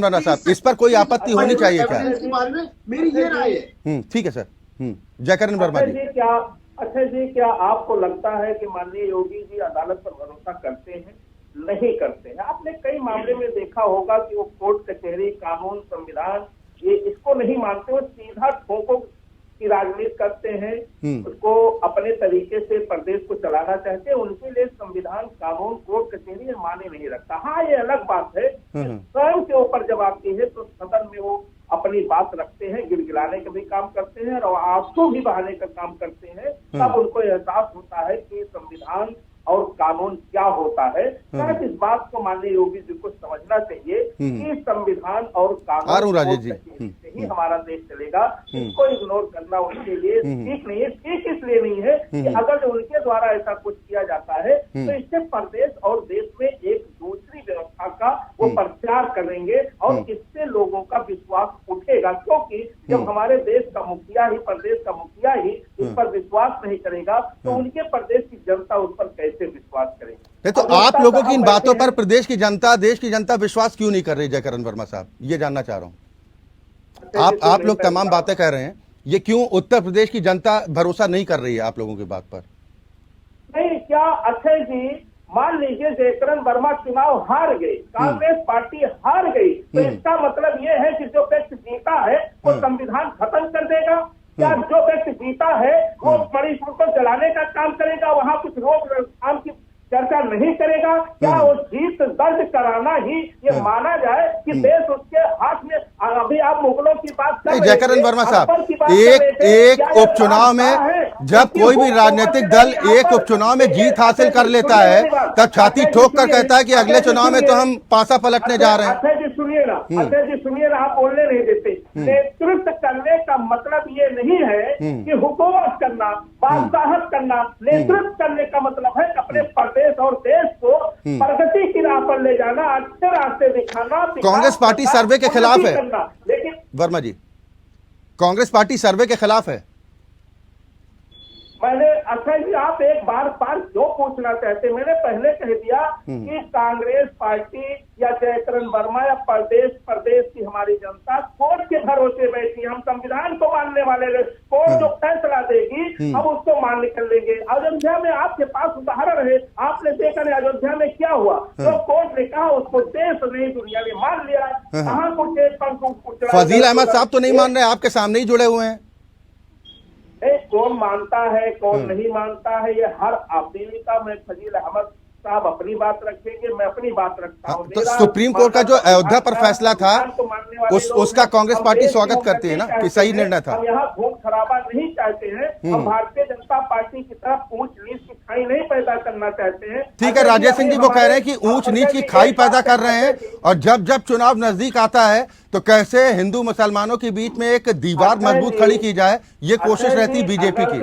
वर्मा साहब, इस पर कोई आपत्ति होनी चाहिए क्या? इसके बारे में मेरी ये राय है। ठीक है सर। जयकरण वर्मा जी, क्या आपको लगता है कि माननीय योगी जी अदालत पर भरोसा करते हैं? नहीं करते हैं। आपने कई मामले में देखा होगा कि वो कोर्ट कचहरी, कानून, संविधान, ये इसको नहीं मानते, वो सीधा ठोकों की राजनीति करते हैं, उसको अपने तरीके से प्रदेश को चलाना चाहते हैं। उनके लिए संविधान, कानून, कोर्ट कचहरी माने नहीं रखता। हाँ, ये अलग बात है, स्वयं के ऊपर जब आती है तो सदन में वो अपनी बात रखते हैं, गिड़गिड़ाने का भी काम करते हैं और आंसू भी बहाने का काम करते हैं। तब उनको एहसास होता है कि संविधान और कानून क्या होता है। शायद इस बात को माननीय योगी जी को समझना चाहिए कि संविधान और कानून से ही हमारा देश चलेगा। इसको इग्नोर करना उनके लिए ठीक नहीं है। ठीक इसलिए नहीं है कि अगर उनके द्वारा ऐसा कुछ किया जाता है तो इससे प्रदेश और देश में एक दूसरी व्यवस्था का वो प्रचार करेंगे और इससे लोगों का विश्वास उठेगा। क्योंकि जब हमारे देश का मुखिया ही, प्रदेश का मुखिया ही इस पर विश्वास नहीं करेगा तो उनके प्रदेश की जनता उस पर कैसे विश्वास करेगी? नहीं तो आप लोगों की इन बातों पर प्रदेश की जनता, देश की जनता विश्वास क्यों नहीं कर रही? जयकरण वर्मा साहब, ये जानना चाह रहा हूं। आप लोग तमाम बातें कह रहे हैं, ये क्यों उत्तर प्रदेश की जनता भरोसा नहीं कर रही है आप लोगों की बात पर? नहीं, क्या अक्षय जी, मान लीजिए जयकरण वर्मा चुनाव हार गए, कांग्रेस पार्टी हार गई, तो इसका मतलब ये है कि जो व्यक्ति जीता है वो संविधान खत्म कर देगा? क्या जो व्यक्ति जीता है वो मणिपुर को जलाने का काम करेगा, वहां कुछ रोकथाम की चर्चा नहीं करेगा? क्या वो जीत दर्ज कराना ही ये माना जाए कि देश उसके हाथ में? अभी आप मुगलों की बात कर रहे थे, जयकरण वर्मा साहब, एक उपचुनाव में जब कोई भी राजनीतिक दल एक उपचुनाव में जीत हासिल कर लेता है, तब छाती ठोक कर कहता है कि अगले चुनाव में तो हम पासा पलटने जा रहे हैं। अक्षय जी सुनिए ना, अक्षय जी सुनिए ना, आप बोलने नहीं देते। नेतृत्व करने का मतलब ये नहीं है कि हुकूमत करना, बादशाहत करना। नेतृत्व करने का मतलब है अपने प्रदेश और देश को प्रगति की राह पर ले जाना, अच्छे रास्ते दिखाना। कांग्रेस पार्टी सर्वे के खिलाफ है लेकिन वर्मा जी, कांग्रेस पार्टी सर्वे के खिलाफ है। मैंने अक्षय जी, आप एक बार क्यों पूछना चाहते? मैंने पहले कह दिया कि कांग्रेस पार्टी या जयकरण वर्मा या प्रदेश की हमारी जनता कोर्ट के भरोसे बैठी। हम संविधान को मानने वाले लोग, कोर्ट जो फैसला देगी हम उसको मान कर लेंगे। अयोध्या में आपके पास उदाहरण है, आपने देखा नहीं अयोध्या में क्या हुआ? तो कोर्ट ने कहा उसको देश नहीं दुनिया ने मान लिया। कहाँ कुछ फजील अहमद साहब तो नहीं मान रहे, आपके सामने ही जुड़े हुए हैं। कौन मानता है कौन नहीं मानता है ये हर आदमी का। मैं फजील अहमद साहब अपनी बात रखेंगे, मैं अपनी बात रखता हूँ। तो सुप्रीम कोर्ट का जो अयोध्या पर फैसला था उसका कांग्रेस पार्टी स्वागत करती है ना कि सही निर्णय था। हम यहाँ खून खराबा नहीं चाहते हैं, हम भारतीय जनता पार्टी की तरफ ऊंच नीच की खाई नहीं पैदा करना चाहते हैं। ठीक है, राजेश सिंह जी वो कह रहे हैं कि ऊंच नीच की खाई पैदा कर रहे हैं, और जब जब चुनाव नजदीक आता है तो कैसे हिंदू मुसलमानों के बीच में एक दीवार मजबूत खड़ी की जाए, ये कोशिश रहती बीजेपी की।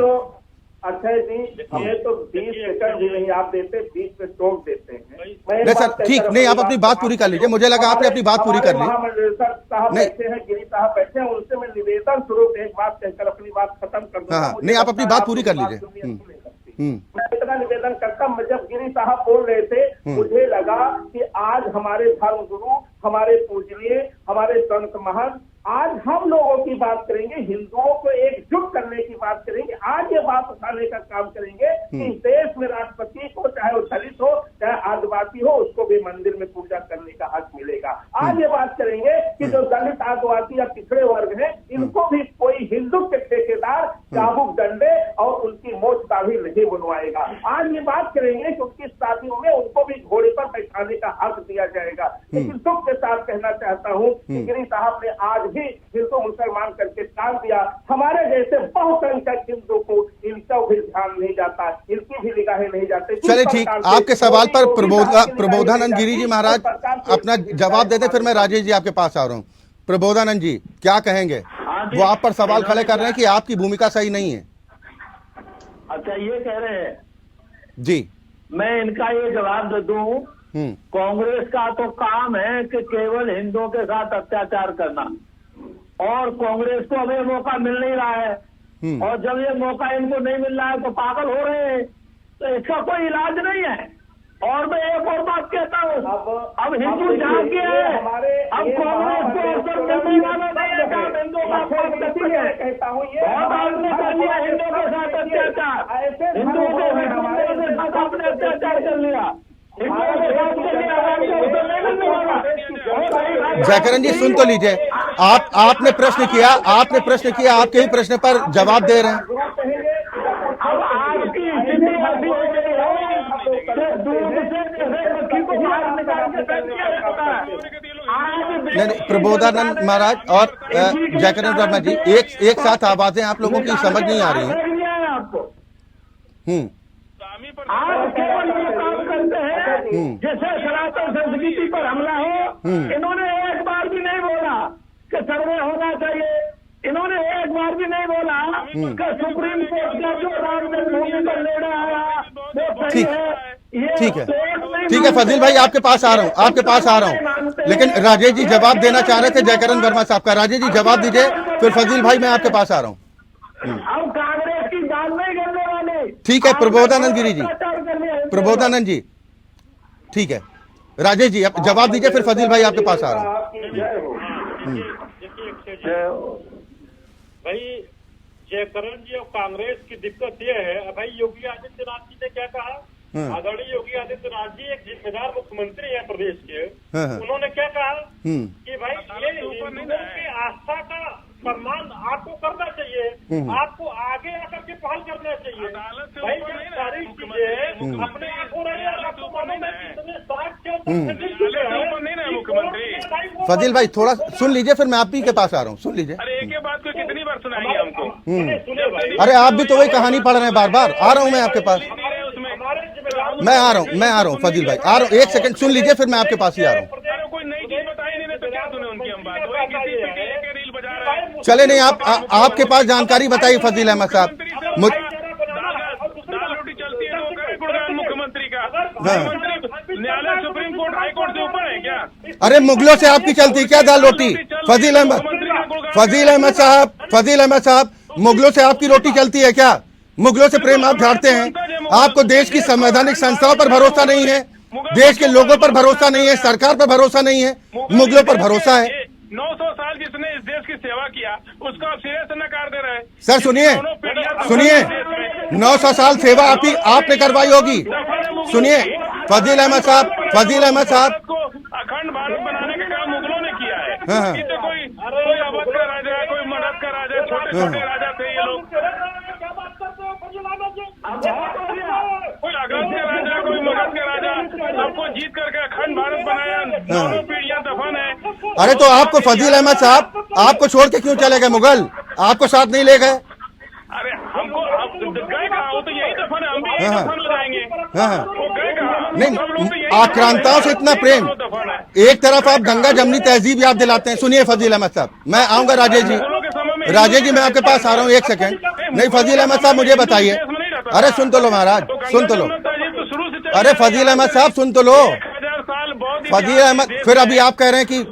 अक्षय जी, ये तो 20 सेकंड भी नहीं आप देते, 20 पे टोक देते हैं। नहीं सर, ठीक नहीं, आप अपनी बात पूरी कर लीजिए। मुझे लगा आपने अपनी बात पूरी कर ली। महामंडलेश्वर साहब बैठे हैं, गिरी साहब बैठे हैं, उनसे मैं निवेदन स्वरूप एक बात कहकर अपनी बात खत्म कर दूंगा। हाँ, नहीं आप अपनी बात पूरी कर लीजिए। मैं इतना निवेदन करता हूँ, जब गिरी साहब बोल रहे थे मुझे लगा कि आज हमारे धर्म गुरु, हमारे पूजनीय, हमारे संत महंत आज हम लोगों की बात करेंगे, हिंदुओं को एकजुट करने की बात करेंगे। आज ये बात उठाने का काम करेंगे कि देश में राष्ट्रपति को, चाहे वो दलित हो चाहे आदिवासी हो, उसको भी मंदिर में पूजा करने का हक मिलेगा। आज ये बात करेंगे कि जो दलित आदिवासी या पिछड़े वर्ग हैं, इनको भी कोई हिंदू के ठेकेदार चाबुक डंडे और उनकी मोच दाढ़ी नहीं बनवाएगा। आज ये बात करेंगे कि उनकी शादियों में उनको भी घोड़े पर बैठाने का हक दिया जाएगा। लेकिन दुख के साथ कहना चाहता हूँ कि गिरी साहब ने आज हिंदू मुसलमान करके काम दिया। हमारे जैसे बहुसंख्यक हिंदू को इनका भी ध्यान नहीं जाता, इनकी भी निगाहें नहीं जाती। चलिए ठीक, आपके सवाल पर प्रबोधानंद गिरी जी महाराज अपना जवाब देते, फिर मैं राजेश जी आपके पास आ रहा हूँ। प्रबोधानंद जी क्या कहेंगे? वो आप पर सवाल खड़े कर रहे हैं कि आपकी भूमिका सही नहीं है। अच्छा, ये कह रहे हैं जी, मैं इनका ये जवाब दे दूं। कांग्रेस का तो काम है कि केवल हिंदुओं के साथ अत्याचार करना, और कांग्रेस को अब ये मौका मिल नहीं रहा है, और जब ये मौका इनको नहीं मिल रहा है तो पागल हो रहे हैं। तो इसका कोई इलाज नहीं है। और मैं एक और बात कहता हूँ, अब हिंदू जाग गए हैं, अब कांग्रेस को अवसर मिलने वाला नहीं है कि आप हिंदुओं का अपमान करती है। बहुत आदमी कर लिया हिंदुओं के साथ अत्याचार, हिंदुओं को के साथ आपने अत्याचार कर लिया, जयकरण जी सुन तो लीजिए, आपने प्रश्न किया, आपके ही प्रश्न पर जवाब दे रहे हैं। अब आपकी स्थिति ऐसी हो गई है, दूर नहीं, प्रबोधानंद महाराज और जयकरण वर्मा जी एक साथ आवाजें आप लोगों की समझ नहीं आ रही हैं। आपको आप केवल ये काम करते हैं जैसे सनातन संस्कृति पर हमला हो। इन्होंने एक बार भी नहीं बोला कि सर्वे होना चाहिए, इन्होंने एक बार भी नहीं बोला कि सुप्रीम कोर्ट का जो राम जन्मभूमि पर निर्णय आया वो सही है। ठीक है फजील भाई, आपके पास आ रहा हूँ, लेकिन राजेश जी जवाब देना चाह रहे थे जयकरण वर्मा साहब का। राजेश जी जवाब दीजिए, फिर फजील भाई मैं आपके पास आ रहा हूँ। अब कांग्रेस की बात नहीं करने वाले। ठीक है प्रबोधानंद गिरी जी, प्रबोधानंद जी ठीक है राजेश जी, आप जवाब दीजिए, फिर फजील भाई आपके पास आ रहा हूँ। भाई जयकरण जी और कांग्रेस की दिक्कत ये है, भाई योगी आदित्यनाथ जी ने क्या कहा, आदरणीय योगी आदित्यनाथ जी एक जिम्मेदार मुख्यमंत्री है प्रदेश के, उन्होंने क्या कहा कि भाई ये हिंदुओं की आस्था का सम्मान आपको करना चाहिए, आपको आगे आकर के पहल करना चाहिए। भाई ये सारी चीजें अपने आप हो रही है, आपको मालूम है कितने मुख्यमंत्री। फजील भाई थोड़ा सुन लीजिए, फिर मैं आप ही के पास आ रहा हूँ, सुन लीजिए। अरे एक ही बात को कितनी बार सुनाएंगे हमको? अरे आप भी तो वही कहानी पढ़ रहे हैं बार बार। आ रहा हूँ मैं आपके पास, मैं आ रहा हूँ फजील भाई, आ रहा हूँ। एक सेकंड सुन लीजिए, फिर मैं आपके पास ही आ रहा हूँ। कोई नई चीज बताई नहीं तो क्या सुने उनकी हम बात? वही किसी पे रील बजा रहा है। चले नहीं, आपके पास जानकारी बताइए फजील अहमद साहब। दाल रोटी चलती है तो करे गुणगान मुख्यमंत्री का। मुख्यमंत्री न्यायालय सुप्रीम कोर्ट हाई कोर्ट से ऊपर है क्या? अरे मुगलों से आपकी चलती क्या दाल रोटी? फजील अहमद साहब, मुगलों से आपकी रोटी चलती है क्या? मुगलों से प्रेम आप झाड़ते हैं? आपको देश की संवैधानिक संस्थाओं पर भरोसा नहीं है, देश के लोगों पर भरोसा नहीं है, सरकार पर भरोसा नहीं है, मुगलों पर भरोसा है। 900 साल जिसने इस देश की सेवा किया उसको आप सिरे से नकार दे रहे हैं। सर सुनिए 900 साल सेवा आपने करवाई होगी। सुनिए फजील अहमद साहब को अखंड भारत बनाने का काम मुगलों ने किया है। तो कोई अवध का राजा, कोई मगध का राजा, छोटे छोटे राजा थे ये लोग। कोई अवध का राजा, कोई मगध का राजा, सबको जीत करके अखंड भारत बनाया। दोनों पीढ़ियां दफन है। अरे तो आपको फजील अहमद साहब, आपको छोड़ के क्यों चले गए मुगल? आपको साथ नहीं ले गए? अरे हमको गए कहा? वो तो यही दफन है, हम भी यही दफन हो जाएंगे। वो गए कहा? नहीं, आक्रांताओं से इतना प्रेम। एक तरफ आप गंगा जमनी तहजीब याद दिलाते हैं। सुनिए फजील अहमद साहब, मैं आऊंगा राजेश जी मैं आपके पास आ रहा हूँ, एक सेकंड। नहीं फजील अहमद साहब मुझे बताइए। अरे सुन तो लो महाराज, सुन तो लो। अरे फजील अहमद साहब सुन तो लो। फजील अहमद, फिर अभी आप कह रहे हैं कि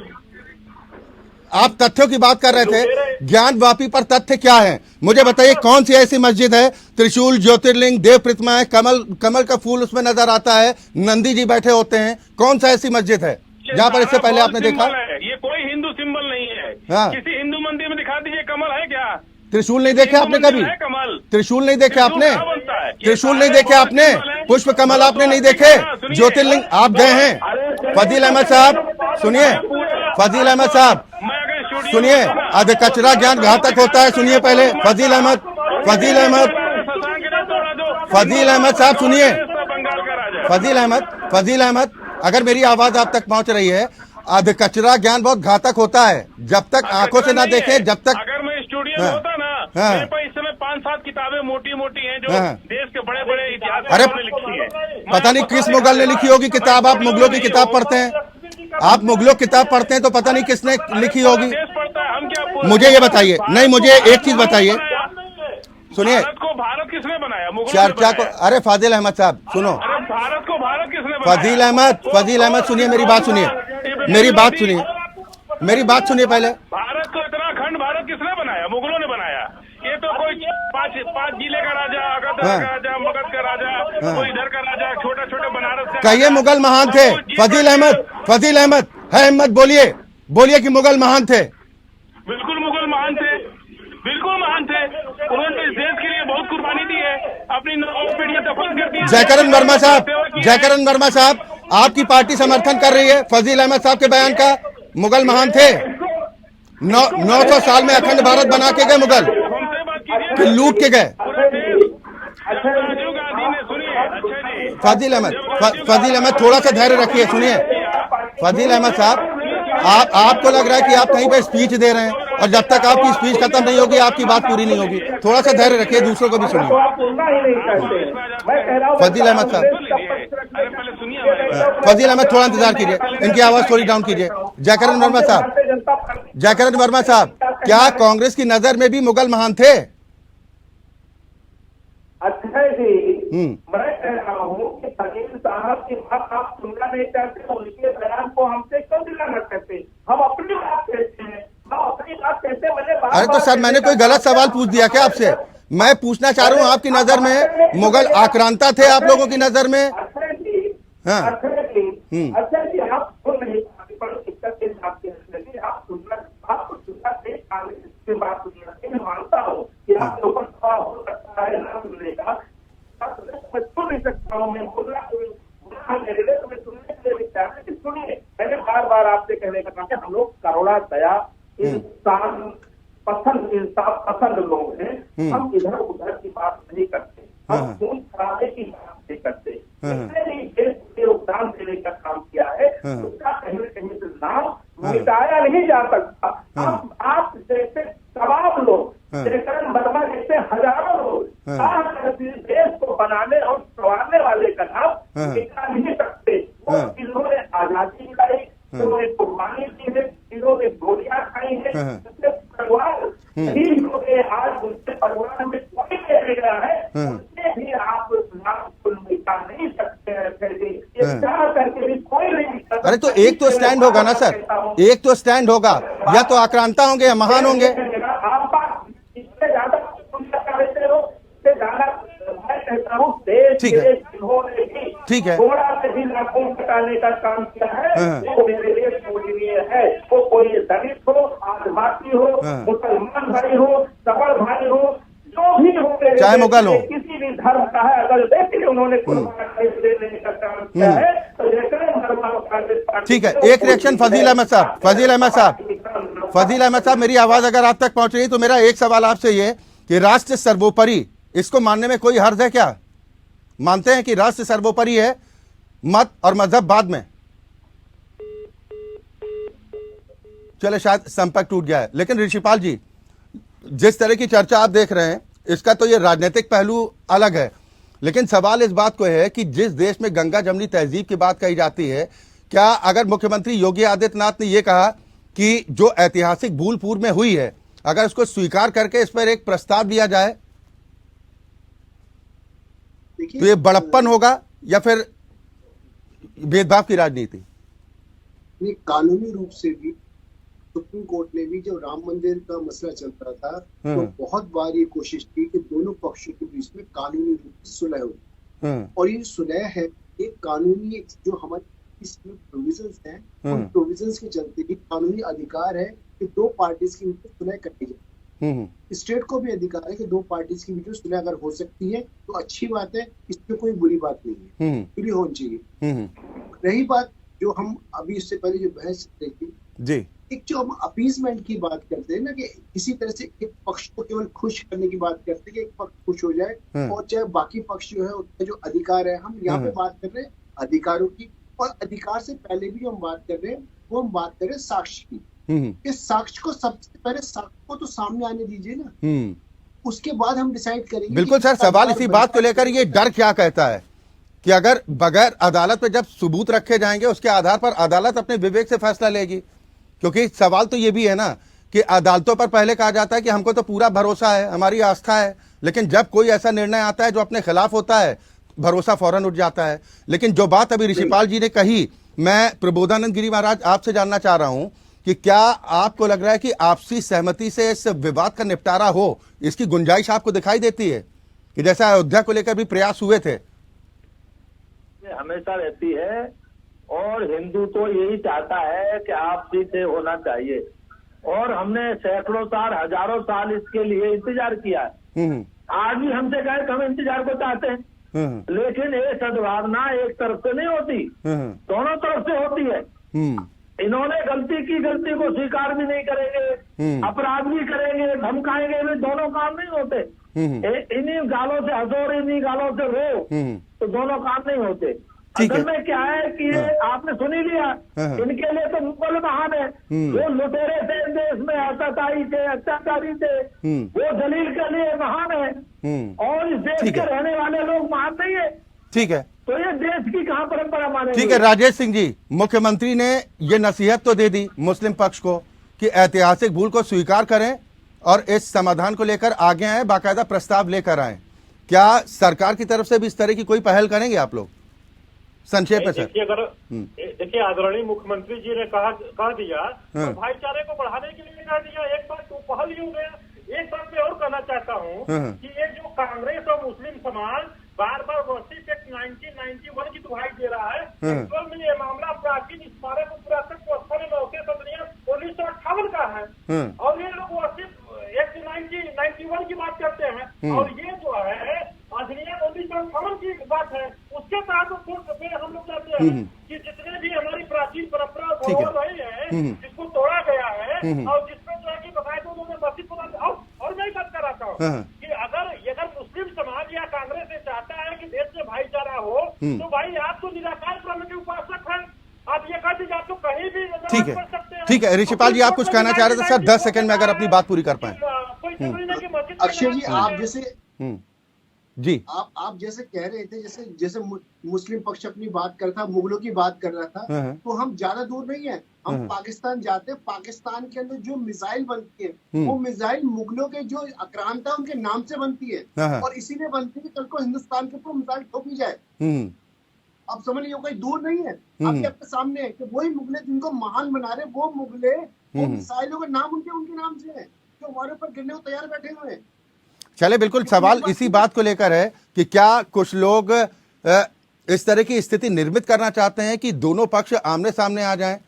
आप तथ्यों की बात कर रहे थे, ज्ञानवापी पर तथ्य क्या है? मुझे बताइए कौन सी ऐसी मस्जिद है, त्रिशूल, ज्योतिर्लिंग, देव प्रतिमाएं, कमल का फूल उसमें नजर आता है, नंदी जी बैठे होते हैं, कौन सा ऐसी मस्जिद है जहाँ पर इससे पहले आपने देखा? ये कोई हिंदू सिंबल नहीं है। किसी हिंदू मंदिर में दिखा दीजिए कमल है क्या? त्रिशूल नहीं देखे आपने कभी? त्रिशूल नहीं देखे आपने? त्रिशूल नहीं देखे आपने? पुष्प कमल आपने नहीं देखे? ज्योतिर्लिंग आप गए हैं? फजील अहमद साहब सुनिए, फजील अहमद साहब सुनिए, आधे कचरा ज्ञान घातक होता है। सुनिए पहले फजील अहमद साहब सुनिए। फजील अहमद अगर मेरी आवाज आप तक पहुंच रही है, आधे कचरा ज्ञान बहुत घातक होता है। जब तक आंखों से ना देखें, जब तक अगर मैं स्टूडियो में होता ना, मेरे पास इस समय 5-7 किताबें मोटी हैं जो देश के बड़े बड़े इतिहास में लिखी है। पता नहीं किस मुगल ने लिखी होगी किताब। आप मुगलों की किताब पढ़ते हैं, आप मुगलों की किताब पढ़ते हैं तो पता नहीं किसने लिखी होगी। मुझे ये बताइए, नहीं मुझे एक चीज बताइए, सुनिए। भारत किसने बनाया? चर्चा को, अरे फाजिल अहमद साहब सुनो। भारत को भारत किसने बनाया? फजील अहमद सुनिए, मेरी बात सुनिए पहले। भारत को इतना अखंड भारत किसने बनाया? मुगलों ने बनाया। ये तो कोई पांच जिले का राजा, अवध का राजा, मगध का राजा, कोई इधर का राजा, छोटे बनारस का। कहिए मुगल महान थे। फजील अहमद है हिम्मत, बोलिए कि मुगल महान थे। बिल्कुल मुगल महान थे, बिल्कुल महान थे। उन्होंने इस देश के लिए बहुत कुर्बानी दी है, अपनी 9 पीढ़ियां दफन कर दी। जयकरण वर्मा साहब आपकी पार्टी समर्थन कर रही है फजील अहमद साहब के बयान का। मुगल महान थे, 900 साल में अखंड भारत बना के गए मुगल, फिर लूट के गए। फजील अहमद थोड़ा सा धैर्य रखिए। सुनिए फजील अहमद साहब, आपको लग रहा है कि आप कहीं पे स्पीच दे रहे हैं, और जब तक आपकी स्पीच खत्म नहीं होगी आपकी बात पूरी नहीं होगी। थोड़ा सा धैर्य रखिए, दूसरों को भी सुनिए। फजील अहमद थोड़ा इंतजार कीजिए, इनकी आवाज थोड़ी डाउन कीजिए। जयकरण वर्मा साहब, क्या कांग्रेस की नजर में भी मुगल महान थे? अच्छा जी, मैं कह रहा हूँ कि फजील साहब की बात आप सुनना नहीं चाहते, उनके बयान को हमसे क्यों दिलाना चाहते? हम अपनी बात कहते हैं, अरे तो सर मैंने कोई गलत सवाल पूछ दिया क्या आपसे? मैं पूछना चाह रहा हूँ, आपकी नजर में मुगल आक्रांता थे आप लोगों की नजर में? अच्छा जी, आप सुन नहीं पाते पर दिक्कत इस बात की है, आप सुनना, आपको सुनना चाहिए, कांग्रेस की बात सुनना चाहिए। मैं मानता हूँ कि आप लोगों का हो सकता है ना सुनने का, मैं सुन नहीं सकता हूँ, मैं बोलना मेरे लिए तो मैं सुनने के लिए तैयार हूं, लेकिन सुनिए, मैंने बार बार आपसे कहने का कहा कि हम लोग करुणा, दया, इंसान पसंद, इंसाफ पसंद लोग हैं। हम इधर उधर की बात नहीं करते, हम खून खराबे की बात नहीं करते। मैंने देश को योगदान देने का काम किया है, उसका कहीं न कहीं से नाम मिटाया नहीं जा सकता। आप जैसे तमाम लोग, जयकरण वर्मा जैसे हजारों लोग देश को बनाने और संवारने वाले का नाम मिटा नहीं सकते। वो इन्होंने आजादी दिलाई, इन्होंने कुर्बानी दी है, इन्होंने गोलियां खाई है, उनके परिवार शहीद हो गए, आज उनके परिवार में कोई रह गया है, उससे भी आप नाम को मिटा नहीं सकते हैं। ये चाह करके भी कोई नहीं। अरे तो एक तो स्टैंड होगा ना सर, एक तो स्टैंड होगा, या तो आक्रांता होंगे या महान होंगे। इससे ज्यादा कहते हो, इससे ज्यादा मैं कहता हूँ देश जिन्होंने भी ठीक है थोड़ा से भी नाखून कटाने का काम किया है, वो मेरे लिए पूजनीय है। वो कोई दलित हो, आदिवासी हो, मुसलमान भाई हो, सबल भाई हो, जो भी हो, चाहे मुगल हो, किसी भी धर्म का है, अगर देखिए उन्होंने कुर्बानी देने का काम किया है तो ठीक है। एक रिएक्शन फजील अहमद साहब, फजील अहमद साहब, फजील अहमद साहब, मेरी आवाज अगर आप तक पहुंच रही है तो मेरा एक सवाल आपसे ये कि राष्ट्र सर्वोपरि, इसको मानने में कोई हर्ज है क्या? मानते हैं कि राष्ट्र सर्वोपरि है, मत और मजहब बाद में? चले, शायद संपर्क टूट गया है। लेकिन ऋषिपाल जी, जिस तरह की चर्चा आप देख रहे हैं, इसका तो ये राजनीतिक पहलू अलग है, लेकिन सवाल इस बात को है कि जिस देश में गंगा जमनी तहजीब की बात कही जाती है, क्या अगर मुख्यमंत्री योगी आदित्यनाथ ने यह कहा कि जो ऐतिहासिक भूल पूर्व में हुई है, अगर उसको स्वीकार करके इस पर एक प्रस्ताव दिया जाए तो ये बड़प्पन होगा या फिर भेदभाव की राजनीति? कानूनी रूप से भी सुप्रीम कोर्ट ने भी जब राम मंदिर का मसला चल रहा था तो बहुत बार ये कोशिश की कि दोनों पक्षों के बीच में कानूनी रूप से सुलह हो, और ये सुलह है एक कानूनी, जो हमारे इसमें प्रोविजंस हैं, उन प्रोविजंस के चलते भी कानूनी अधिकार है कि दो पार्टीज के बीच सुलह करनी जाए। स्टेट को भी अधिकार है कि दो पार्टीज के बीच में सुलह अगर हो सकती है तो अच्छी बात है, इसमें कोई बुरी बात नहीं है, पूरी होनी चाहिए। रही बात जो हम अभी इससे पहले जो बहस देखी जी, एक जो हम अपीजमेंट की बात करते हैं ना, कि किसी तरह से एक पक्ष को केवल खुश करने की बात करते हैं कि एक पक्ष खुश हो जाए और चाहे बाकी पक्ष जो है उसका जो अधिकार है, हम यहाँ पे बात कर रहे हैं अधिकारों की, और अधिकार से पहले भी हम बात कर रहे हैं, वो हम बात कर रहे हैं साक्ष्य की। इस साक्ष्य को सबसे पहले साक्ष्य को तो सामने आने दीजिए ना, उसके बाद हम डिसाइड करेंगे। बिल्कुल सर, सवाल इसी बात को लेकर, ये डर क्या कहता है कि अगर बगैर अदालत पे जब सबूत रखे जाएंगे उसके आधार पर अदालत अपने विवेक से फैसला लेगी, क्योंकि सवाल तो ये भी है ना कि अदालतों पर पहले कहा जाता है कि हमको तो पूरा भरोसा है, हमारी आस्था है, लेकिन जब कोई ऐसा निर्णय आता है जो अपने खिलाफ होता है, भरोसा फौरन उठ जाता है। लेकिन जो बात अभी ऋषिपाल जी ने कही, मैं प्रबोधानंद गिरी महाराज आपसे जानना चाह रहा हूं कि क्या आपको लग रहा है कि आपसी सहमति से इस विवाद का निपटारा हो, इसकी गुंजाइश आपको दिखाई देती है कि जैसा अयोध्या को लेकर भी प्रयास हुए थे? हमेशा रहती है, और हिंदू तो यही चाहता है कि आपसी से होना चाहिए, और हमने सैकड़ों साल, हजारों साल इसके लिए इंतजार किया है। आज भी हमसे कहे तो हम इंतजार को चाहते हैं, लेकिन ये सद्भावना एक तरफ से नहीं होती, दोनों तरफ से होती है। इन्होंने गलती की, गलती को स्वीकार भी नहीं करेंगे, अपराध भी करेंगे, धमकाएंगे भी, दोनों काम नहीं होते। इन्हीं गालों से हंसो और इन्हीं गालों से रो, तो दोनों काम नहीं होते। असल में क्या है कि आपने सुन ही लिया, इनके लिए तो मुगल महान है, वो लुटेरे थे देश में, हत्याकारी थे, अत्याचारी थे, वो दलील के लिए महान है, और इस देश के रहने वाले लोग महान नहीं है। ठीक है, तो ये देश की कहाँ परंपरा मानेंगे? ठीक है राजेश सिंह जी, मुख्यमंत्री ने ये नसीहत तो दे दी मुस्लिम पक्ष को कि ऐतिहासिक भूल को स्वीकार करें और इस समाधान को लेकर आगे आए, बाकायदा प्रस्ताव लेकर आए। क्या सरकार की तरफ से भी इस तरह की कोई पहल करेंगे आप लोग? संक्षेप में सर। देखिए आदरणीय मुख्यमंत्री जी ने कह दिया तो भाईचारे को बढ़ाने के लिए कह दिया, एक बात तो पहल ही हो गया। एक बात मैं और कहना चाहता हूँ कि ये जो कांग्रेस और मुस्लिम समाज बार बार वर्षिप एक्ट 1991 की दुहाई दे रहा है। एक्चुअल में ये मामला प्राचीन स्मारक पुरातत्व स्थल अवशेष अधिनियम 1958 का है और ये लोग वर्षिप एक्ट 1991 की बात करते हैं और ये जो है अधिनियम 1958 की बात है। उसके तहत हम लोग कहते हैं कि जितने भी हमारी प्राचीन परंपरा धरोहर रही है जिसको तोड़ा गया है और जिसमें जो है कि बकायदा उन्होंने मस्जिद बना। और मैं बात कर रहा था कि अगर मुस्लिम समाज या कांग्रेस ये चाहता है कि देश में भाईचारा हो तो भाई आप तो निराकार ब्रह्म के उपासक हैं, आप ये कह दीजिए आप तो कहीं भी ठीक है, ठीक है ऋषिपाल जी, आप कुछ कहना चाह रहे थे सर, 10 सेकंड में अगर अपनी बात पूरी कर पाए। अक्षय जी, आप जैसे जी आप जैसे कह रहे थे, जैसे मुस्लिम पक्ष अपनी बात कर रहा था, मुगलों की बात कर रहा था, तो हम ज्यादा दूर नहीं है। हम पाकिस्तान जाते हैं, पाकिस्तान के अंदर जो मिसाइल बनती है वो मिसाइल मुगलों के जो आक्रांता उनके नाम से बनती है और इसीलिए बनती है कल को हिंदुस्तान के ऊपर मिसाइल ठोकी जाए। आप समझ लीजिए कोई दूर नहीं है, आपके सामने है कि वही मुगले जिनको महान बना रहे वो मुगले वो मिसाइलों का नाम उनके नाम से है जो हमारे ऊपर गिरने को तैयार बैठे हुए हैं। चले, बिल्कुल सवाल इसी बात को लेकर है कि क्या कुछ लोग इस तरह की स्थिति निर्मित करना चाहते हैं कि दोनों पक्ष आमने सामने आ जाएं,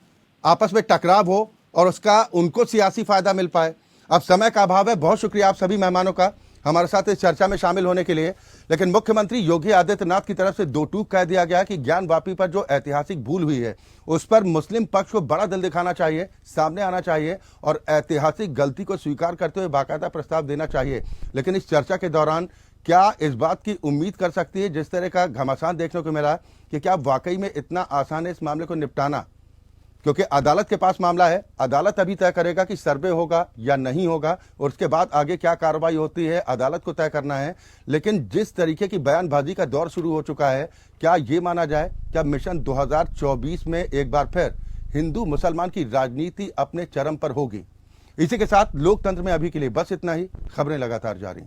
आपस में टकराव हो और उसका उनको सियासी फायदा मिल पाए। अब समय का अभाव है, बहुत शुक्रिया आप सभी मेहमानों का हमारे साथ इस चर्चा में शामिल होने के लिए। लेकिन मुख्यमंत्री योगी आदित्यनाथ की तरफ से दो टूक कह दिया गया कि ज्ञान वापी पर जो ऐतिहासिक भूल हुई है उस पर मुस्लिम पक्ष को बड़ा दिल दिखाना चाहिए, सामने आना चाहिए और ऐतिहासिक गलती को स्वीकार करते हुए बाकायदा प्रस्ताव देना चाहिए। लेकिन इस चर्चा के दौरान क्या इस बात की उम्मीद कर सकती है, जिस तरह का घमासान देखने को मिला, कि क्या वाकई में इतना आसान है इस मामले को निपटाना? क्योंकि अदालत के पास मामला है, अदालत अभी तय करेगा कि सर्वे होगा या नहीं होगा और उसके बाद आगे क्या कार्रवाई होती है अदालत को तय करना है। लेकिन जिस तरीके की बयानबाजी का दौर शुरू हो चुका है, क्या ये माना जाए क्या मिशन 2024 में एक बार फिर हिंदू मुसलमान की राजनीति अपने चरम पर होगी? इसी के साथ लोकतंत्र में अभी के लिए बस इतना ही। खबरें लगातार जारी।